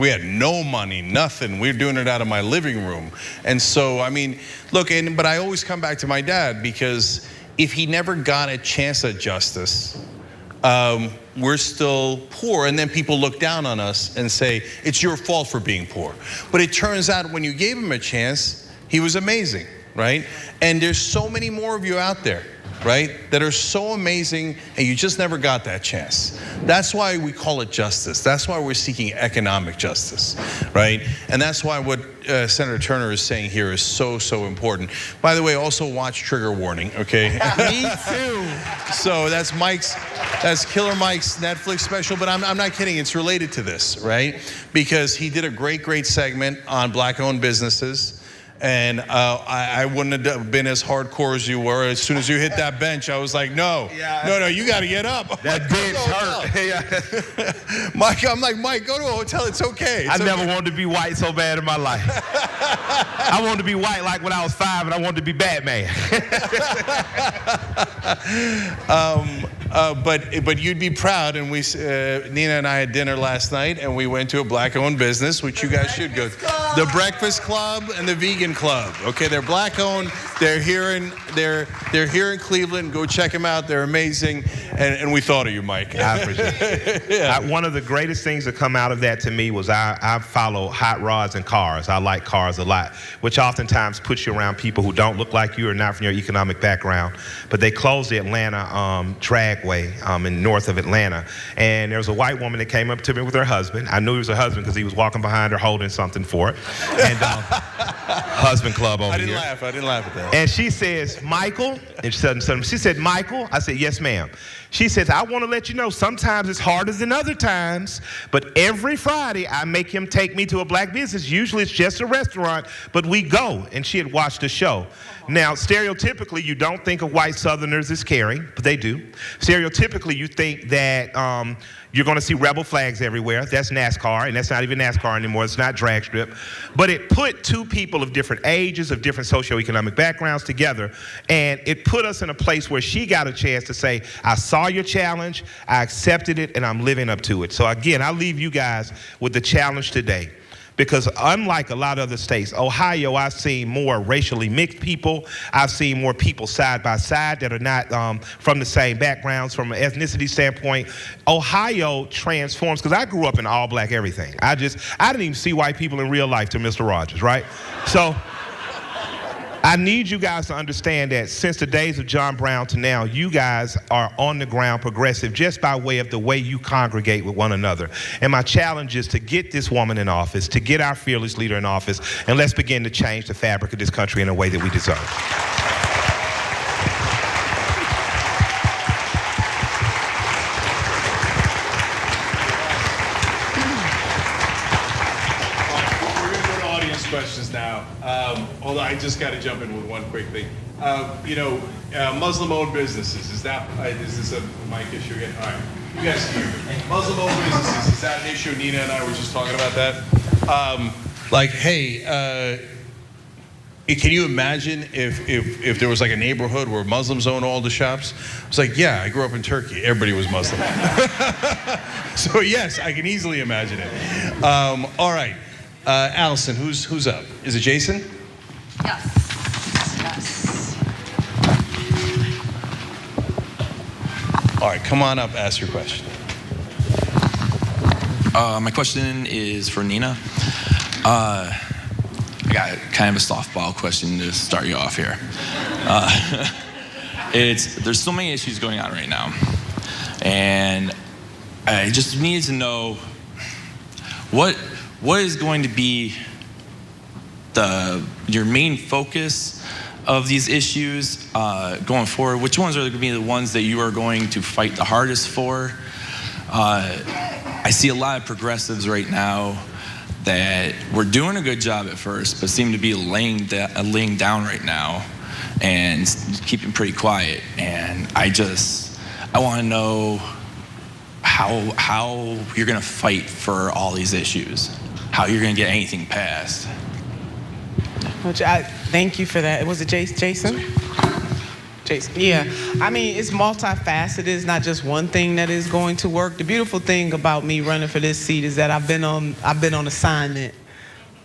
had no money, nothing. We were doing it out of my living room. And so, I mean, look, but I always come back to my dad, because if he never got a chance at justice, we're still poor, and then people look down on us and say, it's your fault for being poor. But it turns out when you gave him a chance, he was amazing, right? And there's so many more of you out there, right, that are so amazing, and you just never got that chance. That's why we call it justice. That's why we're seeking economic justice, right? And that's why what Senator Turner is saying here is so, so important. By the way, also watch Trigger Warning, okay? Me too. So that's Killer Mike's Netflix special, but I'm not kidding. It's related to this, right? Because he did a great segment on black-owned businesses. And I wouldn't have been as hardcore as you were. As soon as you hit that bench, I was like, no, you got to get up. That bench hurt. Mike, I'm like, Mike, go to a hotel. It's okay. I never wanted to be white so bad in my life. I wanted to be white like when I was 5, and I wanted to be Batman. But you'd be proud, and Nina and I had dinner last night, and we went to a black-owned business, which you guys should go to. The Breakfast Club and the Vegan Club. Okay, they're black-owned. They're here in Cleveland. Go check them out. They're amazing, and we thought of you, Mike. I appreciate it. Yeah. One of the greatest things that come out of that to me was I follow hot rods and cars. I like cars a lot, which oftentimes puts you around people who don't look like you or not from your economic background. But they closed the Atlanta dragway in north of Atlanta, and there was a white woman that came up to me with her husband. I knew he was her husband because he was walking behind her holding something for it. And husband club over here. I didn't laugh at that. And she says, Michael, and she said, Michael? I said, yes, ma'am. She says, I want to let you know sometimes it's harder than other times, but every Friday I make him take me to a black business. Usually it's just a restaurant, but we go. And she had watched the show. Now, stereotypically, you don't think of white Southerners as caring, but they do. Stereotypically, you think that you're going to see rebel flags everywhere. That's NASCAR, and that's not even NASCAR anymore. It's not drag strip. But it put two people of different ages, of different socioeconomic backgrounds together, and it put us in a place where she got a chance to say, I saw your challenge, I accepted it, and I'm living up to it. So again, I leave you guys with the challenge today. Because unlike a lot of other states, Ohio, I've seen more racially mixed people. I've seen more people side by side that are not from the same backgrounds from an ethnicity standpoint. Ohio transforms, because I grew up in all black everything. I didn't even see white people in real life till Mr. Rogers, right? So I need you guys to understand that since the days of John Brown to now, you guys are on the ground progressive just by way of the way you congregate with one another. And my challenge is to get this woman in office, to get our fearless leader in office, and let's begin to change the fabric of this country in a way that we deserve. Questions now. Although I just got to jump in with one quick thing. Muslim-owned businesses, is this a mic issue again? All right, you guys can hear me. Muslim-owned businesses, is that an issue? Nina and I were just talking about that. Can you imagine if there was like a neighborhood where Muslims own all the shops? It's like, yeah, I grew up in Turkey. Everybody was Muslim. So yes, I can easily imagine it. All right. Allison, who's up? Is it Jason? Yes. All right, come on up, ask your question. My question is for Nina. I got kind of a softball question to start you off here. There's so many issues going on right now, and I just needed to know what is going to be your main focus of these issues going forward. Which ones are going to be the ones that you are going to fight the hardest for? I see a lot of progressives right now that were doing a good job at first, but seem to be laying down right now and keeping pretty quiet. And I want to know how you're going to fight for all these issues, how you're going to get anything passed. Thank you for that. Was it Jason? Jason, yeah. I mean, it's multifaceted. It's not just one thing that is going to work. The beautiful thing about me running for this seat is that I've been on assignment.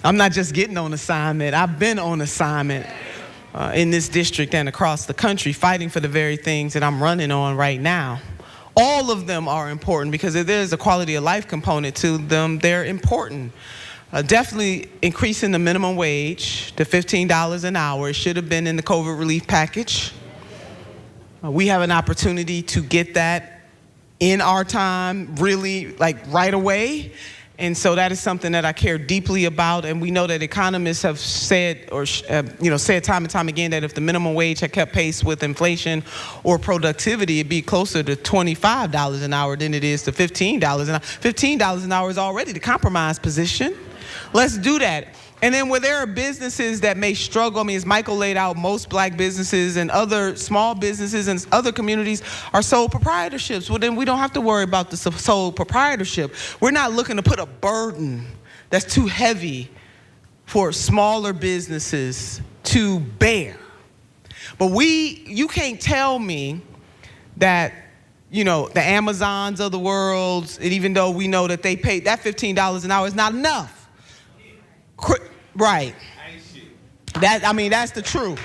I'm not just getting on assignment. I've been on assignment in this district and across the country, fighting for the very things that I'm running on right now. All of them are important because if there's a quality of life component to them, they're important. Definitely increasing the minimum wage to $15 an hour. It should have been in the COVID relief package. We have an opportunity to get that in our time, really, like right away. And so that is something that I care deeply about. And we know that economists have said, said time and time again, that if the minimum wage had kept pace with inflation or productivity, it'd be closer to $25 an hour than it is to $15 an hour. $15 an hour is already the compromise position. Let's do that. And then where there are businesses that may struggle, I mean, as Michael laid out, most black businesses and other small businesses and other communities are sole proprietorships. Well, then we don't have to worry about the sole proprietorship. We're not looking to put a burden that's too heavy for smaller businesses to bear. But you can't tell me that, the Amazons of the world, and even though we know that they pay that $15 an hour is not enough. Right. That's the truth.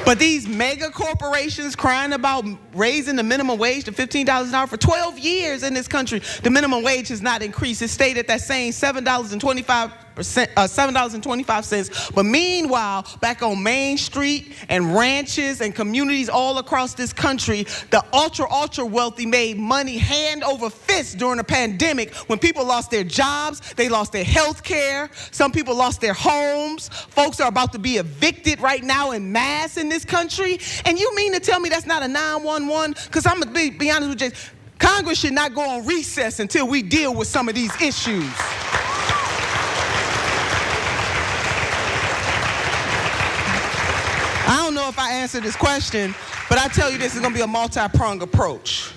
But these mega corporations crying about raising the minimum wage to $15 an hour for 12 years in this country, the minimum wage has not increased. It stayed at that same $7.25. But meanwhile, back on Main Street and ranches and communities all across this country, the ultra wealthy made money hand over fist during the pandemic when people lost their jobs, they lost their health care, some people lost their homes. Folks are about to be evicted right now en masse in this country. And you mean to tell me that's not a 911? Because I'm going to be honest with you, Congress should not go on recess until we deal with some of these issues. I don't know if I answered this question, but I tell you this is going to be a multi-pronged approach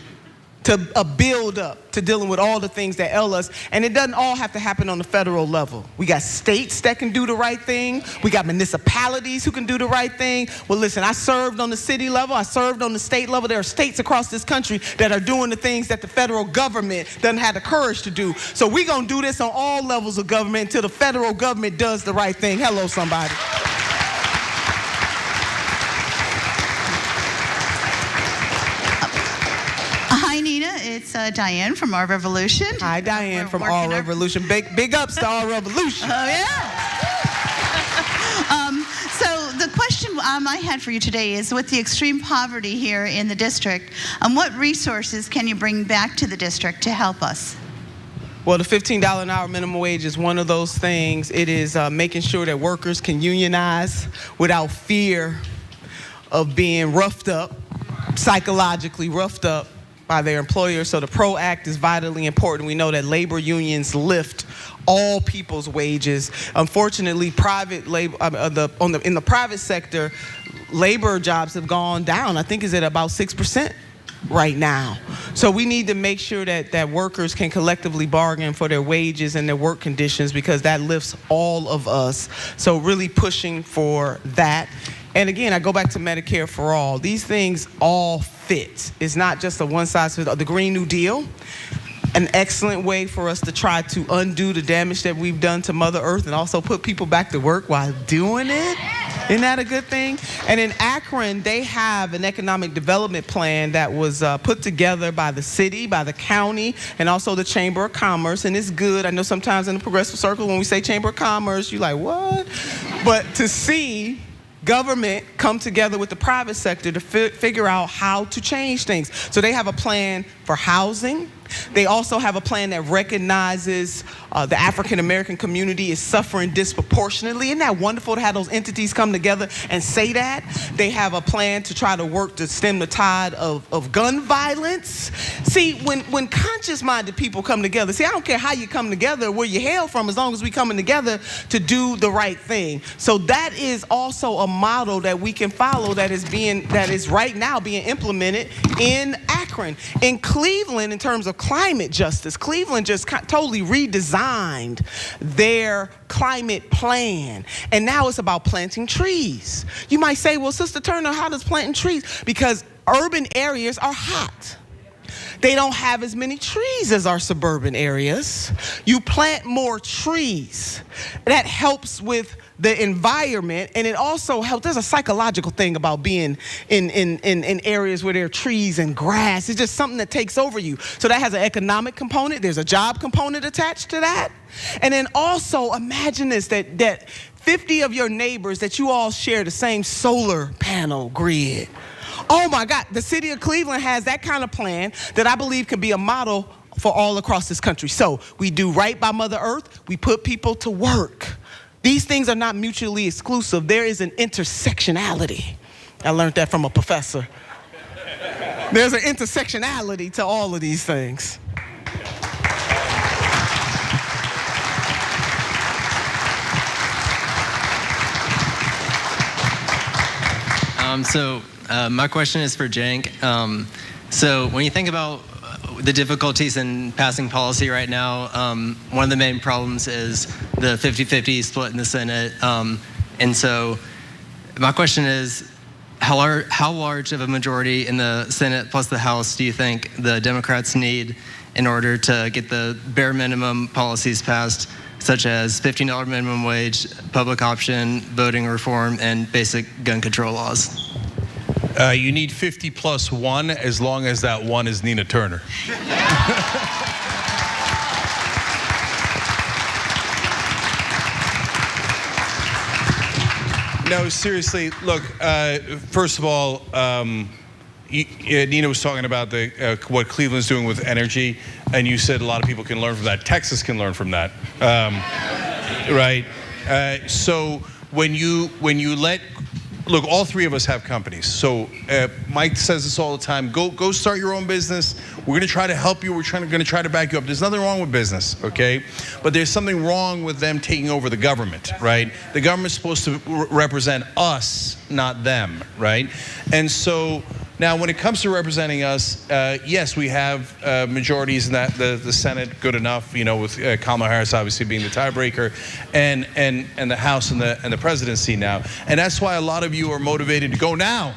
to a build-up to dealing with all the things that ail us. And it doesn't all have to happen on the federal level. We got states that can do the right thing. We got municipalities who can do the right thing. Well, listen, I served on the city level. I served on the state level. There are states across this country that are doing the things that the federal government doesn't have the courage to do. So we're going to do this on all levels of government until the federal government does the right thing. Hello, somebody. Hi, Nina. It's Diane from Our Revolution. Hi, Diane from Our Revolution. Big ups to Our Revolution. Oh, yeah. So the question I had for you today is, with the extreme poverty here in the district, what resources can you bring back to the district to help us? Well, the $15 an hour minimum wage is one of those things. It is making sure that workers can unionize without fear of being roughed up, psychologically roughed up by their employers. So the PRO Act is vitally important. We know that labor unions lift all people's wages. Unfortunately, private labor in the private sector, labor jobs have gone down. I think it's at about 6% right now. So we need to make sure that workers can collectively bargain for their wages and their work conditions, because that lifts all of us. So really pushing for that. And again, I go back to Medicare for all. These things all fit. It's not just a one size fits all. The Green New Deal, an excellent way for us to try to undo the damage that we've done to Mother Earth and also put people back to work while doing it. Isn't that a good thing? And in Akron, they have an economic development plan that was put together by the city, by the county, and also the Chamber of Commerce. And it's good. I know sometimes in the progressive circle, when we say Chamber of Commerce, you're like, what? But to see government come together with the private sector to figure out how to change things. So they have a plan for housing. They also have a plan that recognizes the African American community is suffering disproportionately. Isn't that wonderful to have those entities come together and say that? They have a plan to try to work to stem the tide of gun violence. See, when conscious-minded people come together, see, I don't care how you come together, where you hail from, as long as we coming together to do the right thing. So that is also a model that we can follow that is right now being implemented in Akron. In Cleveland, in terms of climate justice, Cleveland just totally redesigned their climate plan. And now it's about planting trees. You might say, well, Sister Turner, how does planting trees? Because urban areas are hot. They don't have as many trees as our suburban areas. You plant more trees. That helps with the environment, and it also helps. There's a psychological thing about being in areas where there are trees and grass. It's just something that takes over you. So that has an economic component. There's a job component attached to that. And then also imagine this, that 50 of your neighbors, that you all share the same solar panel grid. Oh my God, the city of Cleveland has that kind of plan that I believe could be a model for all across this country. So we do right by Mother Earth. We put people to work. These things are not mutually exclusive. There is an intersectionality. I learned that from a professor. There's an intersectionality to all of these things. My question is for Cenk. So when you think about the difficulties in passing policy right now, one of the main problems is the 50-50 split in the Senate. And so my question is, how large of a majority in the Senate plus the House do you think the Democrats need in order to get the bare minimum policies passed, such as $15 minimum wage, public option, voting reform, and basic gun control laws? You need 50 plus one, as long as that one is Nina Turner. No, seriously, look, first of all, Nina was talking about what Cleveland's doing with energy, and you said a lot of people can learn from that. Texas can learn from that, right? So when you let, look, all three of us have companies. So Mike says this all the time. Go start your own business. We're going to try to help you. We're going to try to back you up. There's nothing wrong with business, okay? But there's something wrong with them taking over the government, right? The government's supposed to represent us, not them, right? And so now, when it comes to representing us, yes, we have majorities in the Senate, good enough, you know, with Kamala Harris obviously being the tiebreaker, and the House and the presidency now. And that's why a lot of you are motivated to go now,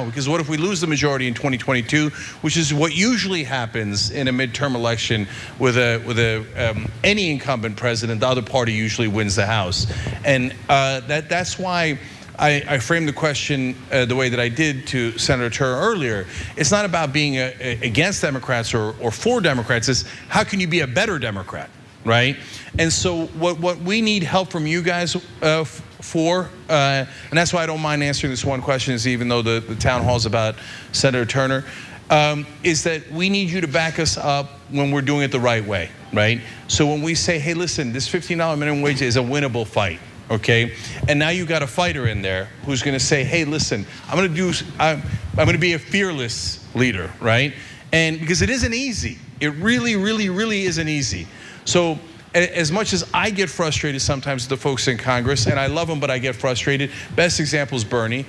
because what if we lose the majority in 2022, which is what usually happens in a midterm election with any incumbent president, the other party usually wins the House. And that's why I framed the question the way that I did to Senator Turner earlier. It's not about being against Democrats or for Democrats. It's how can you be a better Democrat, right? And so what we need help from you guys for, and that's why I don't mind answering this one question, is even though the town hall's about Senator Turner, is that we need you to back us up when we're doing it the right way, right? So when we say, hey, listen, this $15 minimum wage is a winnable fight. Okay, and now you got a fighter in there who's going to say, "Hey, listen, I'm going to be a fearless leader, right?" And because it isn't easy, it really, really, really isn't easy. So, as much as I get frustrated sometimes with the folks in Congress, and I love them, but I get frustrated. Best example is Bernie,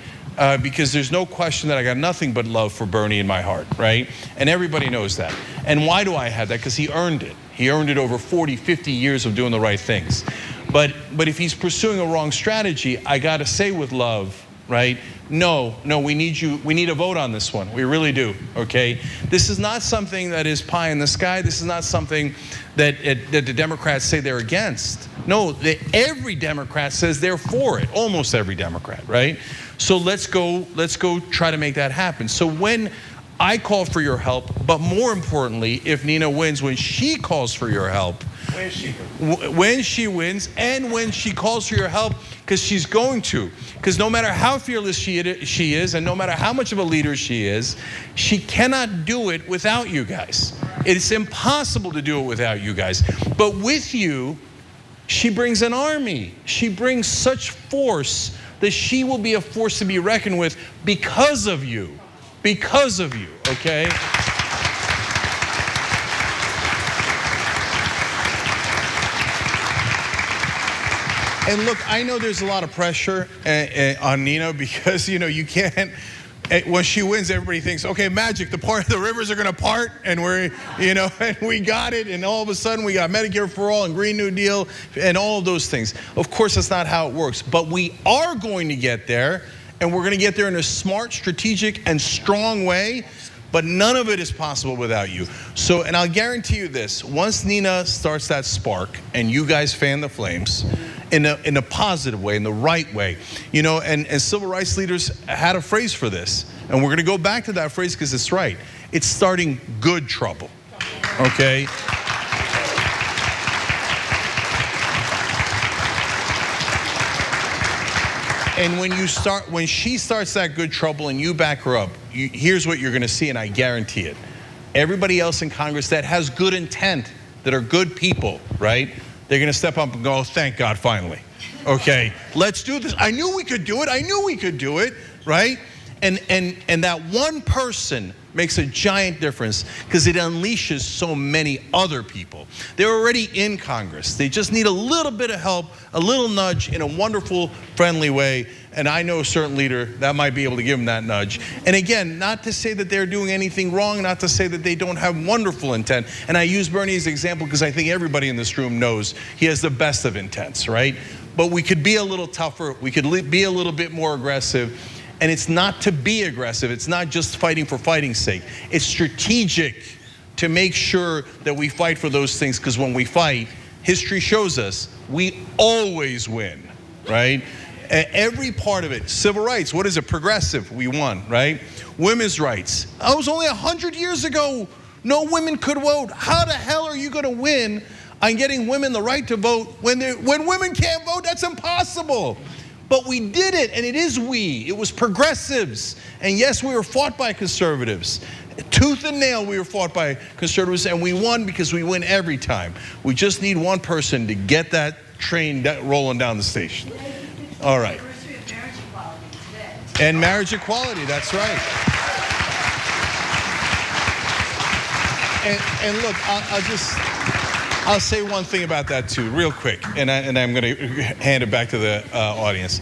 because there's no question that I got nothing but love for Bernie in my heart, right? And everybody knows that. And why do I have that? Because he earned it. He earned it over 40, 50 years of doing the right things. But if he's pursuing a wrong strategy, I got to say with love, right? No, we need you. We need a vote on this one. We really do, okay? This is not something that is pie in the sky. This is not something that the Democrats say they're against. No, every Democrat says they're for it. Almost every Democrat, right? So let's go try to make that happen. So when I call for your help, but more importantly, if Nina wins, when she calls for your help, when she wins and when she calls for your help, because she's going to, because no matter how fearless she is and no matter how much of a leader she is, she cannot do it without you guys. It's impossible to do it without you guys. But with you, she brings an army. She brings such force that she will be a force to be reckoned with because of you. Because of you, okay? And look, I know there's a lot of pressure on Nina because, you can't, when she wins, everybody thinks, okay, magic, the rivers are going to part and and we got it. And all of a sudden we got Medicare for all and Green New Deal and all of those things. Of course, that's not how it works, but we are going to get there. And we're going to get there in a smart, strategic, and strong way, but none of it is possible without you. So, and I'll guarantee you this, once Nina starts that spark and you guys fan the flames in a positive way, in the right way, and civil rights leaders had a phrase for this. And we're going to go back to that phrase because it's right. It's starting good trouble, okay? And when she starts that good trouble and you back her up, here's what you're going to see, and I guarantee it. Everybody else in Congress that has good intent, that are good people, right? They're going to step up and go, oh, thank God, finally. Okay, let's do this. I knew we could do it. I knew we could do it, right? And that one person makes a giant difference because it unleashes so many other people. They're already in Congress. They just need a little bit of help, a little nudge in a wonderful, friendly way. And I know a certain leader that might be able to give them that nudge. And again, not to say that they're doing anything wrong, not to say that they don't have wonderful intent. And I use Bernie as an example because I think everybody in this room knows he has the best of intents, right? But we could be a little tougher. We could be a little bit more aggressive. And it's not to be aggressive. It's not just fighting for fighting's sake. It's strategic to make sure that we fight for those things, because when we fight, history shows us we always win, right? Every part of it. Civil rights, what is it? Progressive, we won, right? Women's rights. That was only 100 years ago. No women could vote. How the hell are you going to win on getting women the right to vote when women can't vote? That's impossible. But we did it, and it is we. It was progressives. And yes, we were fought by conservatives. Tooth and nail, we were fought by conservatives, and we won because we win every time. We just need one person to get that train rolling down the station. All right. And marriage equality, that's right. And look, I'll say one thing about that too, real quick, and I'm going to hand it back to the audience.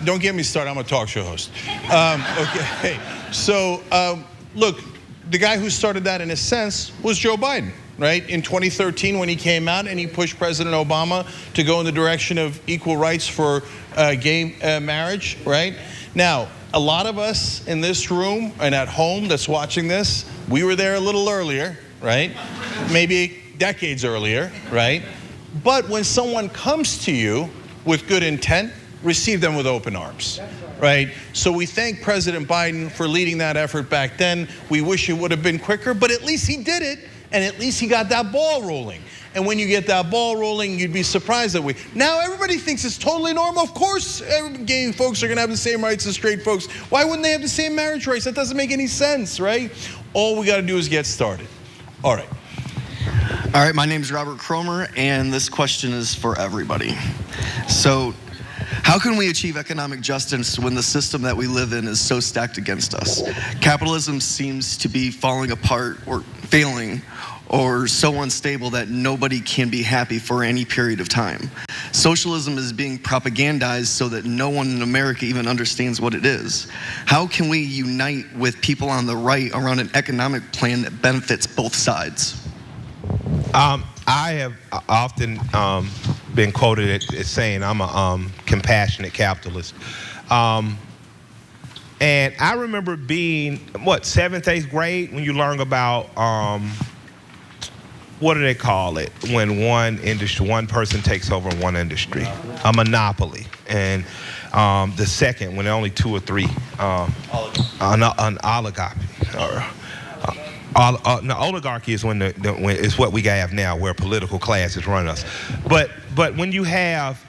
Don't get me started. I'm a talk show host. Okay. So look, the guy who started that in a sense was Joe Biden, right? In 2013, when he came out and he pushed President Obama to go in the direction of equal rights for gay marriage, right? Now, a lot of us in this room and at home that's watching this, we were there a little earlier, right? Maybe decades earlier, right? But when someone comes to you with good intent, receive them with open arms, right? So we thank President Biden for leading that effort back then. We wish it would have been quicker, but at least he did it, and at least he got that ball rolling. And when you get that ball rolling, you'd be surprised that now everybody thinks it's totally normal. Of course, gay folks are gonna have the same rights as straight folks. Why wouldn't they have the same marriage rights? That doesn't make any sense, right? All we gotta do is get started. All right. All right, my name is Robert Cromer, and this question is for everybody. So, how can we achieve economic justice when the system that we live in is so stacked against us? Capitalism seems to be falling apart or failing or so unstable that nobody can be happy for any period of time. Socialism is being propagandized so that no one in America even understands what it is. How can we unite with people on the right around an economic plan that benefits both sides? I have often been quoted as saying I'm a compassionate capitalist. And I remember being, 7th, 8th grade when you learn about what do they call it when one person takes over one industry? A monopoly. And the second, when only two or three, an oligarchy. No, oligarchy is when it's what we have now, where political classes run us. But when you have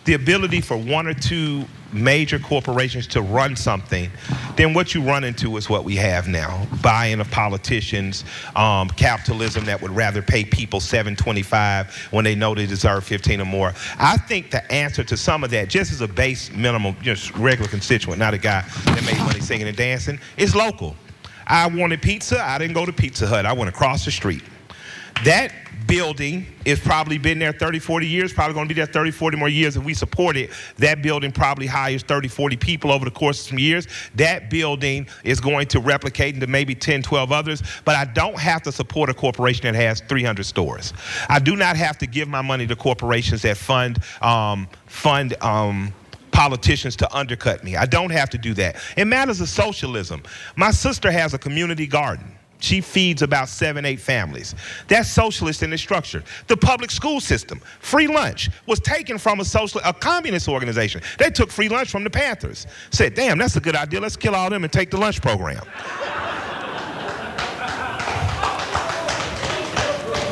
the ability for one or two major corporations to run something, then what you run into is what we have now: buy-in of politicians, capitalism that would rather pay people $7.25 when they know they deserve 15 or more. I think the answer to some of that, just as a base minimum, just regular constituent, not a guy that made money singing and dancing, is local. I wanted pizza. I didn't go to Pizza Hut. I went across the street. That building has probably been there 30, 40 years, probably going to be there 30, 40 more years if we support it. That building probably hires 30, 40 people over the course of some years. That building is going to replicate into maybe 10, 12 others, but I don't have to support a corporation that has 300 stores. I do not have to give my money to corporations that fund politicians to undercut me. I don't have to do that. It matters of socialism. My sister has a community garden. She feeds about 7, 8 families. That's socialist in its structure. The public school system, free lunch, was taken from a communist organization. They took free lunch from the Panthers. Said, damn, that's a good idea. Let's kill all them and take the lunch program.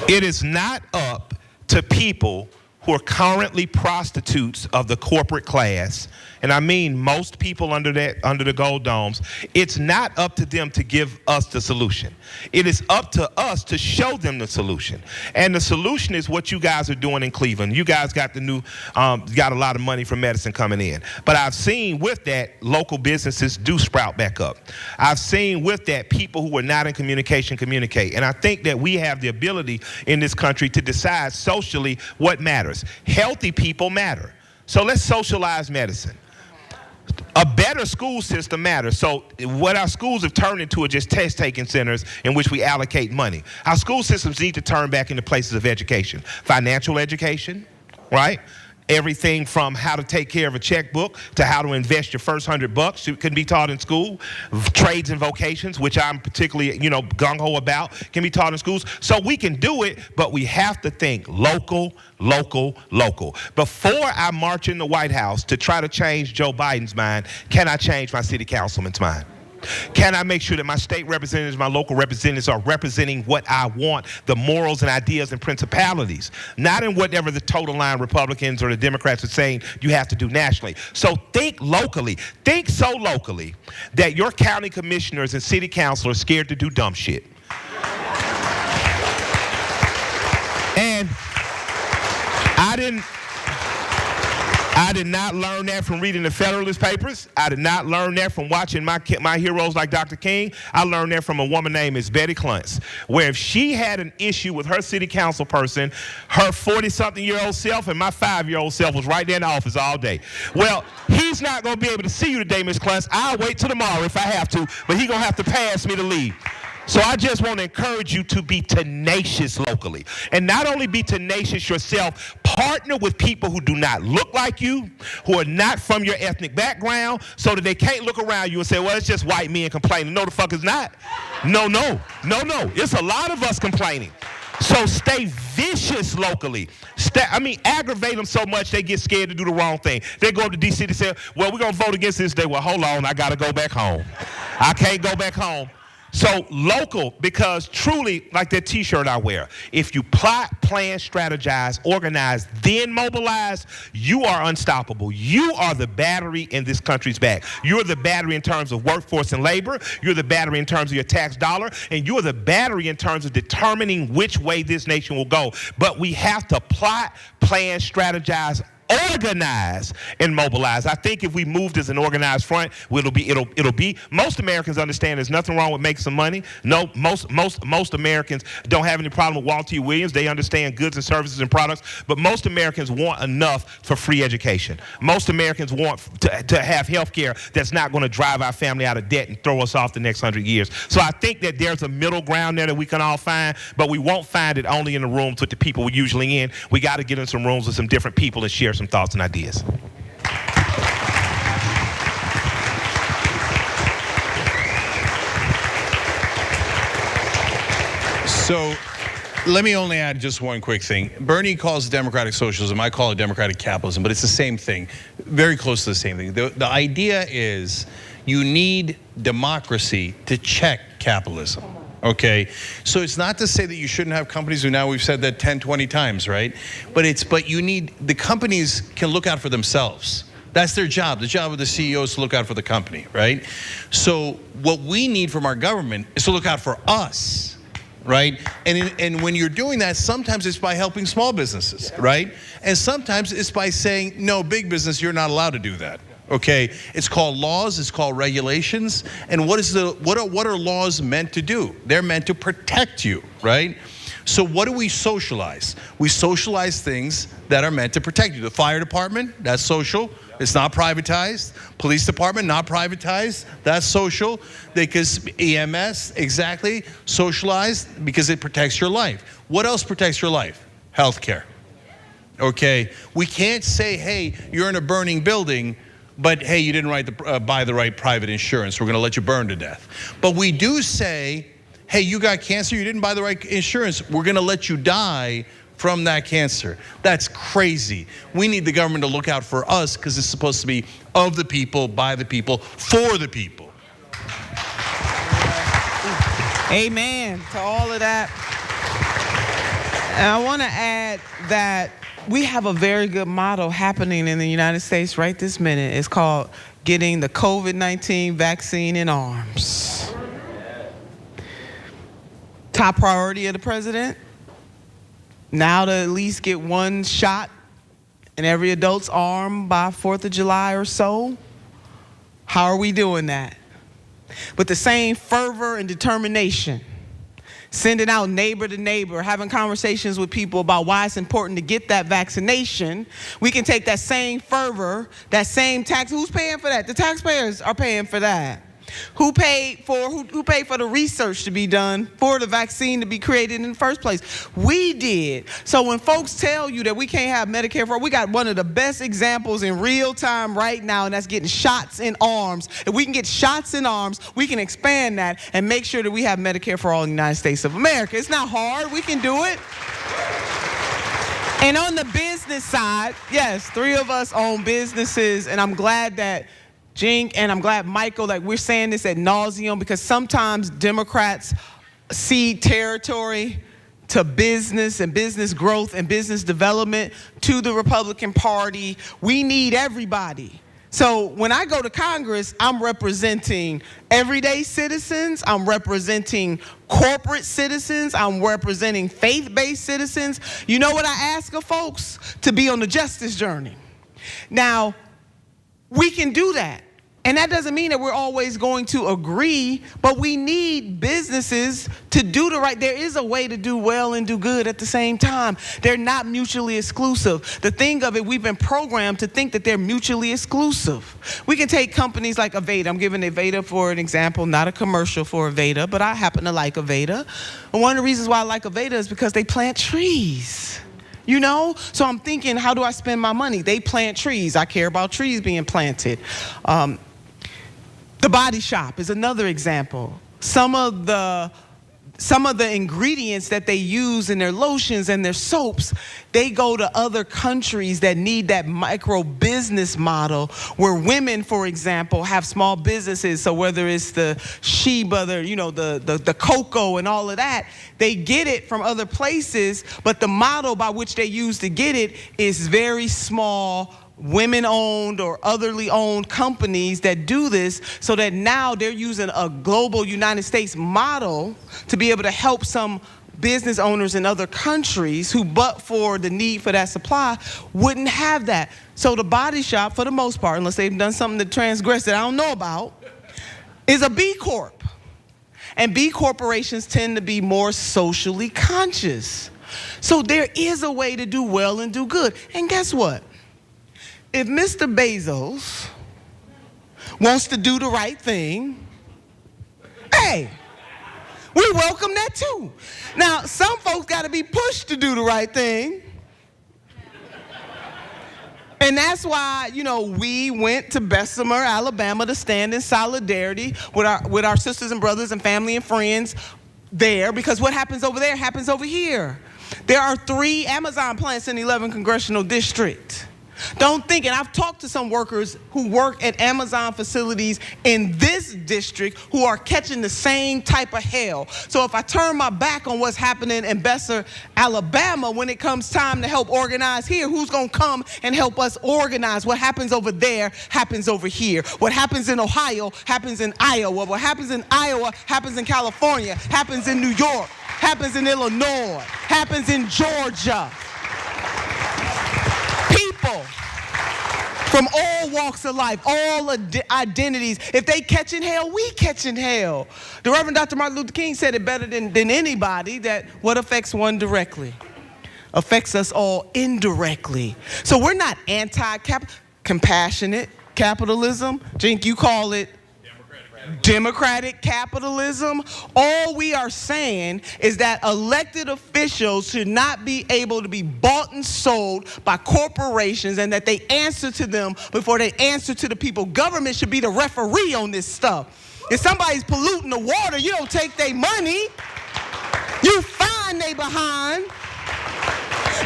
It is not up to people who are currently prostitutes of the corporate class, and I mean most people under the gold domes. It's not up to them to give us the solution. It is up to us to show them the solution. And the solution is what you guys are doing in Cleveland. You guys got got a lot of money from Madison coming in. But I've seen with that, local businesses do sprout back up. I've seen with that, people who are not in communication communicate. And I think that we have the ability in this country to decide socially what matters. Healthy people matter. So let's socialize medicine. A better school system matters. So what our schools have turned into are just test-taking centers in which we allocate money. Our school systems need to turn back into places of education. Financial education, right? Everything from how to take care of a checkbook to how to invest your first $100 can be taught in school. Trades and vocations, which I'm particularly, gung-ho about, can be taught in schools. So we can do it, but we have to think local, local, local. Before I march in the White House to try to change Joe Biden's mind, can I change my city councilman's mind? Can I make sure that my state representatives, my local representatives are representing what I want, the morals and ideas and principalities, not in whatever the total line Republicans or the Democrats are saying you have to do nationally. So think locally. Think so locally that your county commissioners and city councilors are scared to do dumb shit. And I did not learn that from reading the Federalist Papers. I did not learn that from watching my heroes like Dr. King. I learned that from a woman named Ms. Betty Cluntz, where if she had an issue with her city council person, her 40-something-year-old self and my 5-year-old self was right there in the office all day. Well, he's not going to be able to see you today, Ms. Cluntz. I'll wait till tomorrow if I have to, but he's going to have to pass me to leave. So I just want to encourage you to be tenacious locally. And not only be tenacious yourself, partner with people who do not look like you, who are not from your ethnic background, so that they can't look around you and say, well, it's just white men complaining. No, the fuck it's not. No. It's a lot of us complaining. So stay vicious locally. Aggravate them so much they get scared to do the wrong thing. They go up to D.C. and say, well, we're going to vote against this day. Well, hold on, I got to go back home. I can't go back home. So local, because truly, like that T-shirt I wear, if you plot, plan, strategize, organize, then mobilize, you are unstoppable. You are the battery in this country's back. You're the battery in terms of workforce and labor. You're the battery in terms of your tax dollar. And you're the battery in terms of determining which way this nation will go. But we have to plot, plan, strategize, organize and mobilize. I think if we moved as an organized front, it'll be. Most Americans understand there's nothing wrong with making some money. No, most Americans don't have any problem with Walter T. Williams. They understand goods and services and products. But most Americans want enough for free education. Most Americans want to have health care that's not going to drive our family out of debt and throw us off the next 100 years. So I think that there's a middle ground there that we can all find, but we won't find it only in the rooms with the people we're usually in. We got to get in some rooms with some different people and share some thoughts and ideas. So Let me only add just one quick thing. Bernie calls it democratic socialism. I call it democratic capitalism, but it's the same thing. Very close to the same thing. The idea is you need democracy to check capitalism. Okay, so it's not to say that you shouldn't have companies who, now we've said that 10, 20 times, right? But you need, the companies can look out for themselves. That's their job. The job of the CEO is to look out for the company, right? So what we need from our government is to look out for us, right? And when you're doing that, sometimes it's by helping small businesses, right? And sometimes it's by saying, no, big business, you're not allowed to do that. Okay, it's called laws, it's called regulations. And what are laws meant to do? They're meant to protect you, right? So what do we socialize? We socialize things that are meant to protect you. The fire department, that's social. It's not privatized. Police department, not privatized. That's social. Because EMS, exactly, socialized because it protects your life. What else protects your life? Healthcare. Okay, we can't say, hey, you're in a burning building, but hey, you didn't buy the right private insurance. We're going to let you burn to death. But we do say, hey, you got cancer, you didn't buy the right insurance. We're going to let you die from that cancer. That's crazy. We need the government to look out for us because it's supposed to be of the people, by the people, for the people. Amen to all of that. And I want to add that we have a very good model happening in the United States right this minute. It's called getting the COVID-19 vaccine in arms. Top priority of the president, now to at least get one shot in every adult's arm by 4th of July or so. How are we doing that? With the same fervor and determination. Sending out neighbor to neighbor, having conversations with people about why it's important to get that vaccination. We can take that same fervor, that same tax. Who's paying for that? The taxpayers are paying for that. Who paid for the research to be done for the vaccine to be created in the first place? We did. So when folks tell you that we can't have Medicare for all, we got one of the best examples in real time right now, and that's getting shots in arms. If we can get shots in arms, we can expand that and make sure that we have Medicare for all in the United States of America. It's not hard. We can do it. And on the business side, yes, 3 of us own businesses, and I'm glad that Cenk, and I'm glad, Michael, like we're saying this ad nauseum, because sometimes Democrats cede territory to business and business growth and business development to the Republican Party. We need everybody. So when I go to Congress, I'm representing everyday citizens, I'm representing corporate citizens, I'm representing faith-based citizens. You know what I ask of folks? To be on the justice journey. Now, we can do that. And that doesn't mean that we're always going to agree, but we need businesses to do the right. There is a way to do well and do good at the same time. They're not mutually exclusive. The thing of it, we've been programmed to think that they're mutually exclusive. We can take companies like Aveda. I'm giving Aveda for an example, not a commercial for Aveda, but I happen to like Aveda. And one of the reasons why I like Aveda is because they plant trees. You know, so I'm thinking, how do I spend my money? They plant trees. I care about trees being planted. The Body Shop is another example. Some of the ingredients that they use in their lotions and their soaps, they go to other countries that need that micro business model where women, for example, have small businesses. So whether it's the Sheba, the cocoa and all of that, they get it from other places, but the model by which they use to get it is very small, women-owned or otherly owned companies that do this, so that now they're using a global United States model to be able to help some business owners in other countries who, but for the need for that supply, wouldn't have that. So the Body Shop, for the most part, unless they've done something to transgress that I don't know about, is a B Corp. And B corporations tend to be more socially conscious. So there is a way to do well and do good. And guess what? If Mr. Bezos wants to do the right thing, hey, we welcome that too. Now, some folks got to be pushed to do the right thing. And that's why, we went to Bessemer, Alabama to stand in solidarity with our sisters and brothers and family and friends there, because what happens over there happens over here. There are 3 Amazon plants in the 11th congressional district. Don't think, and I've talked to some workers who work at Amazon facilities in this district who are catching the same type of hell. So if I turn my back on what's happening in Besser, Alabama, when it comes time to help organize here, who's gonna come and help us organize? What happens over there happens over here. What happens in Ohio happens in Iowa. What happens in Iowa happens in California, happens in New York, happens in Illinois, happens in Georgia. People from all walks of life, all identities, if they catching hell, we catching hell. The Reverend Dr. Martin Luther King said it better than anybody, that what affects one directly affects us all indirectly. So we're not compassionate capitalism. Cenk, you call it democratic capitalism. All we are saying is that elected officials should not be able to be bought and sold by corporations, and that they answer to them before they answer to the people. Government should be the referee on this stuff. If somebody's polluting the water, you don't take their money. You fine they behind,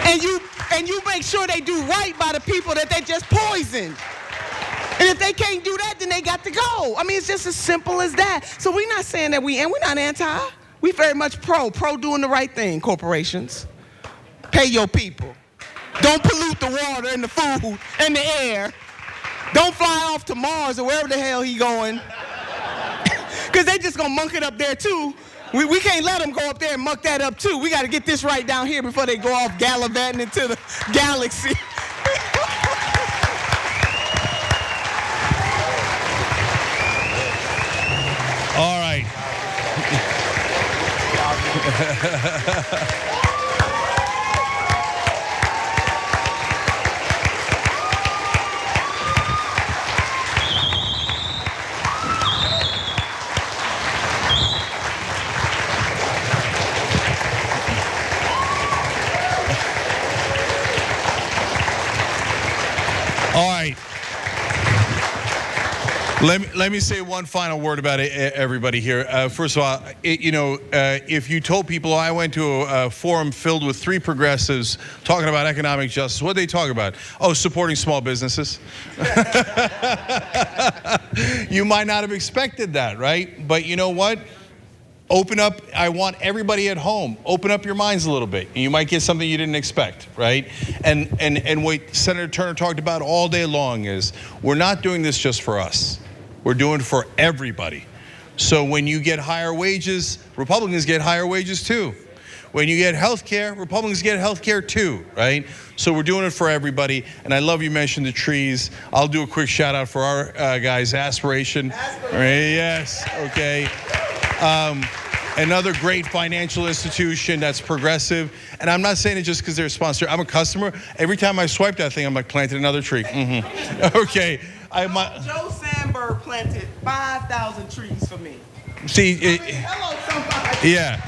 and you make sure they do right by the people that they just poisoned. And if they can't do that, then they got to go. I mean, it's just as simple as that. So we're not saying that we're not anti. We very much pro doing the right thing, corporations. Pay your people. Don't pollute the water and the food and the air. Don't fly off to Mars or wherever the hell he going. Because they just gonna monk it up there too. We can't let them go up there and muck that up too. We got to get this right down here before they go off gallivanting into the galaxy. All right. All right. Let me say one final word about it, everybody here. First of all, if you told people I went to a forum filled with 3 progressives talking about economic justice, what did they talk about? Oh, supporting small businesses. You might not have expected that, right? But you know what? Open up. I want everybody at home, open up your minds a little bit. You might get something you didn't expect, right? And what Senator Turner talked about all day long is we're not doing this just for us. We're doing it for everybody. So when you get higher wages, Republicans get higher wages too. When you get health care, Republicans get health care too, right? So we're doing it for everybody. And I love you mentioned the trees. I'll do a quick shout out for our guys, Aspiration. Yes, okay. Another great financial institution that's progressive. And I'm not saying it just because they're a sponsor. I'm a customer. Every time I swipe that thing, I'm like, planted another tree. Mm-hmm. Okay. Joe Sandberg planted 5,000 trees for me. See, hello, somebody. Yeah.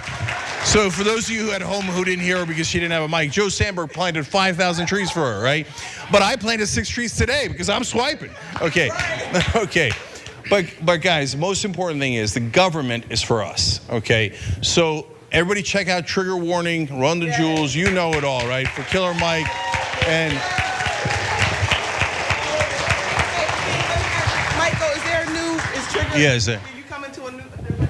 So for those of you at home who didn't hear her because she didn't have a mic, Joe Sandberg planted 5,000 trees for her, right? But I planted 6 trees today because I'm swiping. Okay. Right. Okay. But guys, the most important thing is the government is for us, okay? So everybody check out Trigger Warning, Run the Jewels, you know it all, right? For Killer Mike and... Michael, is there a new, is Trigger... Yeah, is there? Did you come into a new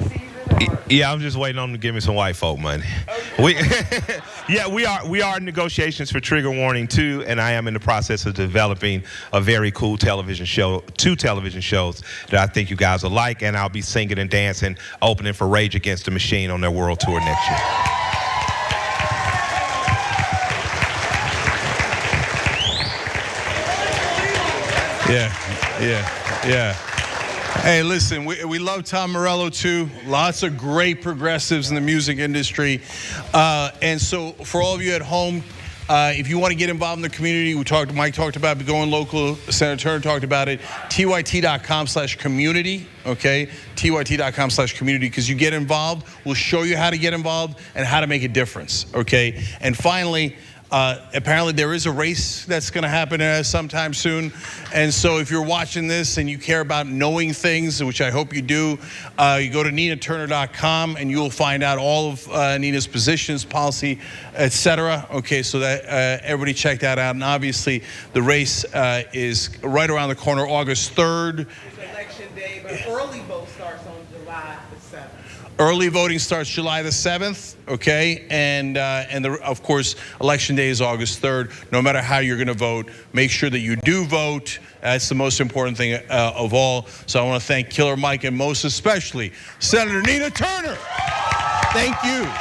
season? Or? Yeah, I'm just waiting on them to give me some white folk money. Okay. We are in negotiations for Trigger Warning 2, and I am in the process of developing a very cool television show, 2 television shows that I think you guys will like, and I'll be singing and dancing, opening for Rage Against the Machine on their world tour next year. Yeah. Hey, listen, we love Tom Morello too. Lots of great progressives in the music industry. And so for all of you at home, if you want to get involved in the community, Mike talked about going local, Senator Turner talked about it, tyt.com/community, okay? tyt.com/community, because you get involved, we'll show you how to get involved and how to make a difference, okay? And finally, Apparently there is a race that's going to happen sometime soon. And so if you're watching this and you care about knowing things, which I hope you do, you go to ninaturner.com and you'll find out all of Nina's positions, policy, etc. Okay, so that everybody check that out. And obviously the race is right around the corner, August 3rd. It's election day, but early vote starts on July the 7th. Early voting starts July the 7th, okay? And of course, Election Day is August 3rd. No matter how you're gonna vote, make sure that you do vote. That's the most important thing of all. So I wanna thank Killer Mike and most especially Senator Nina Turner. Thank you.